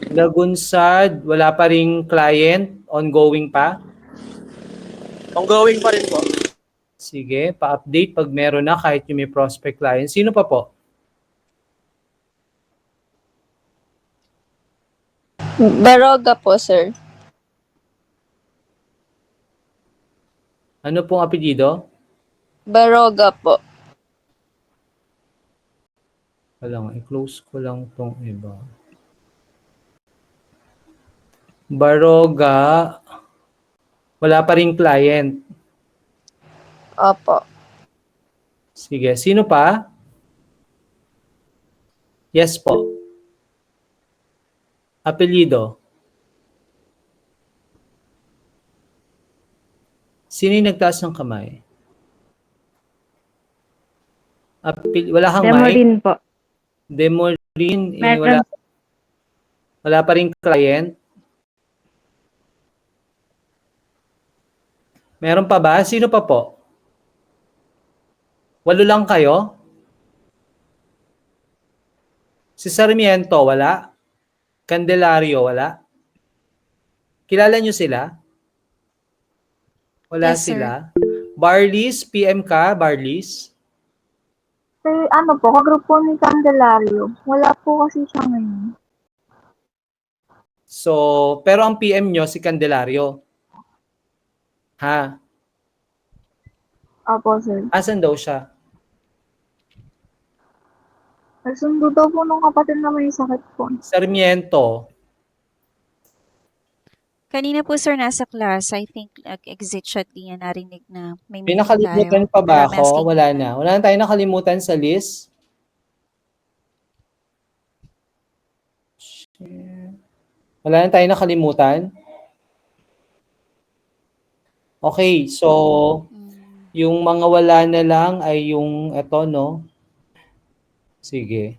Lagunsad, wala pa ring client, ongoing pa? Ongoing pa rin po. Sige, pa-update pag meron na kahit yung may prospect client. Sino pa po? Baroga po, sir. Ano pong apelyido? Baroga po. Wala nga, i-close ko lang tong iba. Baroga, wala pa ring client. Opo. Sige, sino pa? Yes po. Apelyido. Sino yung nagtaas ng kamay? Wala kang mic? Demorin po. Demorin. Meron. Wala pa rin client? Meron pa ba? Sino pa po? 8 lang kayo? Si Sarmiento, wala? Candelario, wala? Kilala nyo sila? Wala Yes, sir. sila? Barlis, PM ka, Barlis? Ano po, kagrupo ni Candelario. Wala po kasi siya ngayon. So, pero ang PM nyo si Candelario. Ha? Opo, sir. Asan daw siya? Nagsundo daw po nung kapatid na may sakit po. Sarmiento. Kanina po, sir, nasa class. I think nag-exit siya, di niya narinig na may May meeting nakalimutan tayo. pa ba Pero I'm asking ako? Wala him na. Wala na tayo nakalimutan sa list? Wala na tayo nakalimutan? Okay, so yung mga wala na lang ay yung eto, no? Sige.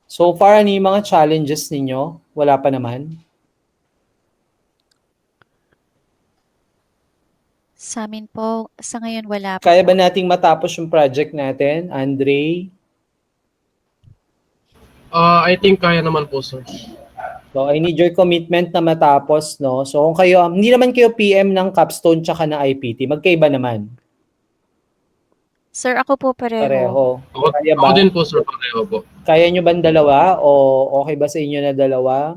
So far, ano yung mga challenges ninyo? Wala pa naman? Sa amin po, sa ngayon wala pa Kaya po. ba nating matapos yung project natin, Andre? I think kaya naman po, sir. So, I need your commitment na matapos, no? So, kung kayo, hindi naman kayo PM ng Capstone tsaka ng IPT, magkaiba naman. Sir, ako po pareho. Pareho. Ako, Kaya ako ba? din po, sir. Pareho po. Kaya nyo ba dalawa? O okay ba sa inyo na dalawa?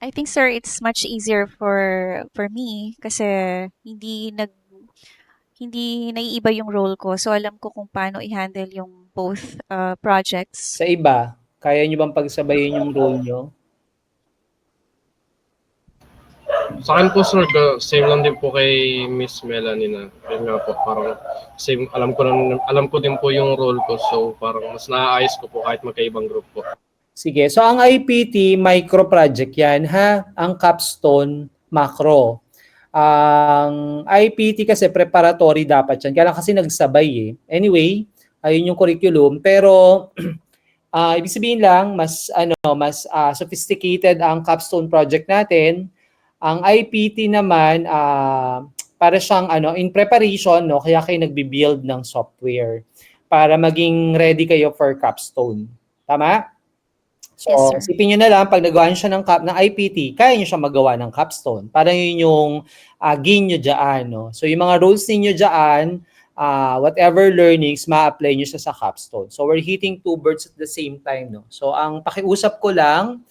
I think, sir, it's much easier for me kasi hindi naiiba yung role ko. So, alam ko kung paano i-handle yung both projects. Sa iba, kaya nyo bang pagsabayin yung role nyo? Sa akin po, sir, same lang din po kay Miss Melanie na. Yun nga po, parang same, alam ko din po yung role ko. So, parang mas naaayos ko po kahit magkaibang group po. Sige. So, ang IPT, micro project yan, ha? Ang capstone, macro. Ang IPT kasi preparatory dapat yan. Kaya lang kasi nagsabay eh. Anyway, ayun yung curriculum. Pero, ibig sabihin lang, mas sophisticated ang capstone project natin. Ang IPT naman, para siyang in preparation, no? Kaya kayo nagbi-build ng software para maging ready kayo for capstone. Tama? So, Yes, sir. isipin nyo na lang, pag nagawa nyo siya ng IPT, kaya nyo siya magawa ng capstone. Parang yun yung gain nyo dyan. No? So, yung mga roles ninyo dyan, whatever learnings, ma-apply nyo siya sa capstone. So, we're hitting two birds at the same time. No? So, ang pakiusap ko lang,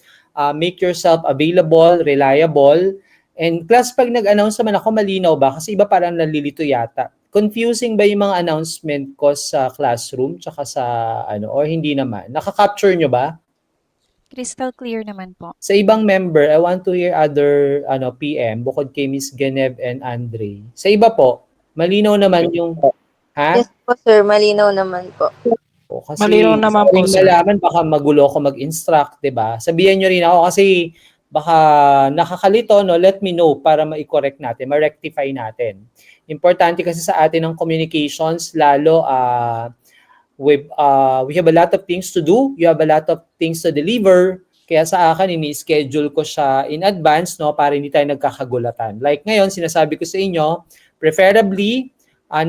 make yourself available, reliable. And plus, pag nag-announce naman ako, malinaw ba? Kasi iba parang nalilito yata. Confusing ba yung mga announcement ko sa classroom tsaka sa or hindi naman? Naka-capture nyo ba? Crystal clear naman po. Sa ibang member, I want to hear other PM bukod kay Miss Genev and Andre. Sa iba po, malinaw naman yung ha? Yes po, sir. Malinaw naman po. Kasi Malinaw naman po, sir. malaman baka magulo ako mag-instruct, 'di ba? Sabihan niyo rin ako kasi baka nakakalito, no? Let me know para ma-correct natin, ma-rectify natin. Importante kasi sa atin ng communications, lalo we have a lot of things to do, you have a lot of things to deliver, kaya sa akin ini-schedule ko siya in advance, no, para hindi tayo nagkakagulatan. Like ngayon, sinasabi ko sa inyo, preferably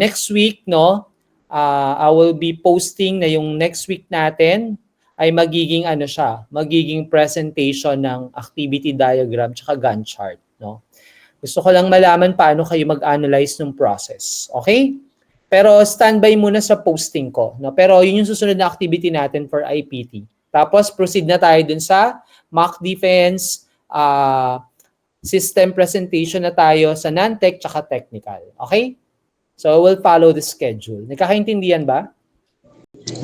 next week, no, I will be posting na yung next week natin ay magiging magiging presentation ng activity diagram tsaka Gantt chart, no. Gusto ko lang malaman paano kayo mag-analyze ng process, okay? Pero standby muna sa posting ko. No? Pero yun yung susunod na activity natin for IPT. Tapos proceed na tayo dun sa mock defense, system presentation na tayo sa non-tech tsaka technical. Okay? So we'll follow the schedule. Nagkakaintindihan ba?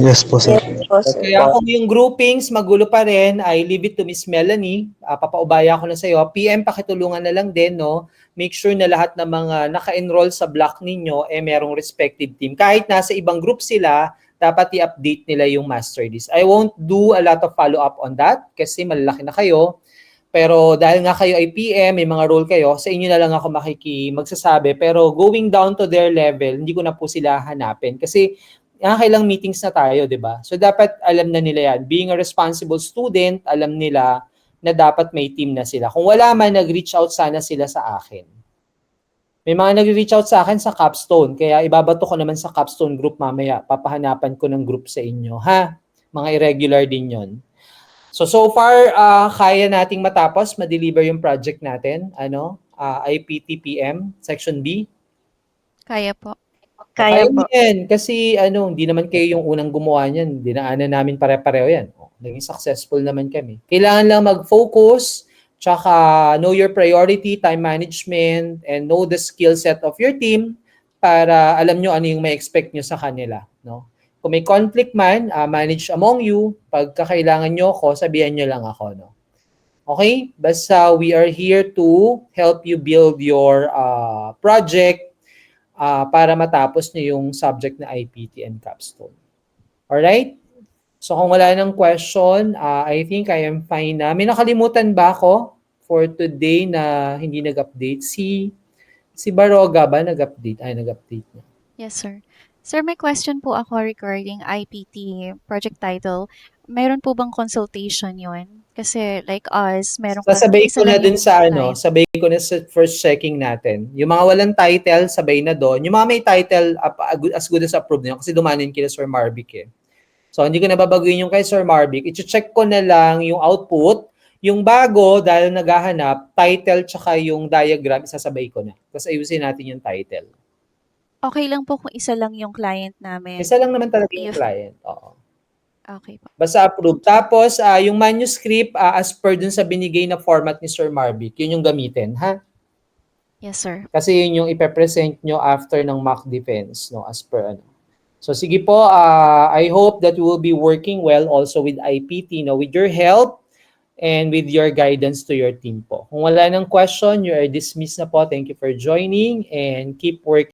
Yes po, sir. Yes po, sir. Kaya kung yung groupings magulo pa rin, I leave it to Miss Melanie. Papaubaya ko na sa iyo. PM, pakitulungan na lang din, no? Make sure na lahat ng mga naka-enroll sa block ninyo merong respective team. Kahit nasa ibang group sila, dapat i-update nila yung master list. I won't do a lot of follow-up on that kasi malalaki na kayo. Pero dahil nga kayo ay PM, may mga role kayo, sa inyo na lang ako magsasabi. Pero going down to their level, hindi ko na po sila hanapin. Kasi kailang meetings na tayo, di ba? So dapat alam na nila yan. Being a responsible student, alam nila na dapat may team na sila. Kung wala man, nag-reach out sana sila sa akin. May mga nag-reach out sa akin sa Capstone, kaya ibabato ko naman sa Capstone group mamaya. Papahanapan ko ng group sa inyo, ha? Mga irregular din yon. So far, kaya nating matapos, ma-deliver yung project natin, IPT-PM, Section B. Kaya po. Kaya po. Yan, kasi hindi naman kayo yung unang gumawa niyan. Dinaanan namin pare-pareho yan. Naging successful naman kami. Kailangan lang mag-focus, tsaka know your priority, time management, and know the skill set of your team para alam nyo ano yung may expect nyo sa kanila. No? Kung may conflict man, manage among you. Pagka kailangan nyo ako, sabihan nyo lang ako. No? Okay? Basta we are here to help you build your project para matapos nyo yung subject na IPT and Capstone. Alright? So kung wala nang question, I think I am fine na. May nakalimutan ba ako for today na hindi nag-update? Si Baroga ba nag-update? Ay, nag-update na. Yes, sir. Sir, may question po ako regarding IPT project title. Mayroon po bang consultation yun? Kasi like us, meron Sasabay ko na dun sa client. sabay ko na sa first checking natin. Yung mga walang title, sabay na doon. Yung mga may title, as good as approved na yun kasi dumanin kila Sir Marvic eh. So, hindi ko na babaguhin yung kay Sir Marvic. I-check ko na lang yung output. Yung bago, dahil naghahanap, title tsaka yung diagram, isasabay ko na. Tapos ayusin natin yung title. Okay lang po kung isa lang yung client namin. Isa lang naman talaga yung client. Oo. Okay po. Basta approve. Tapos, yung manuscript, as per dun sa binigay na format ni Sir Marvic, yun yung gamitin, ha? Yes, sir. Kasi yun yung ipepresent nyo after ng mock defense, no? As per So, sige po, I hope that we will be working well also with IPT, no? With your help and with your guidance to your team po. Kung wala ng question, you are dismissed na po. Thank you for joining and keep working.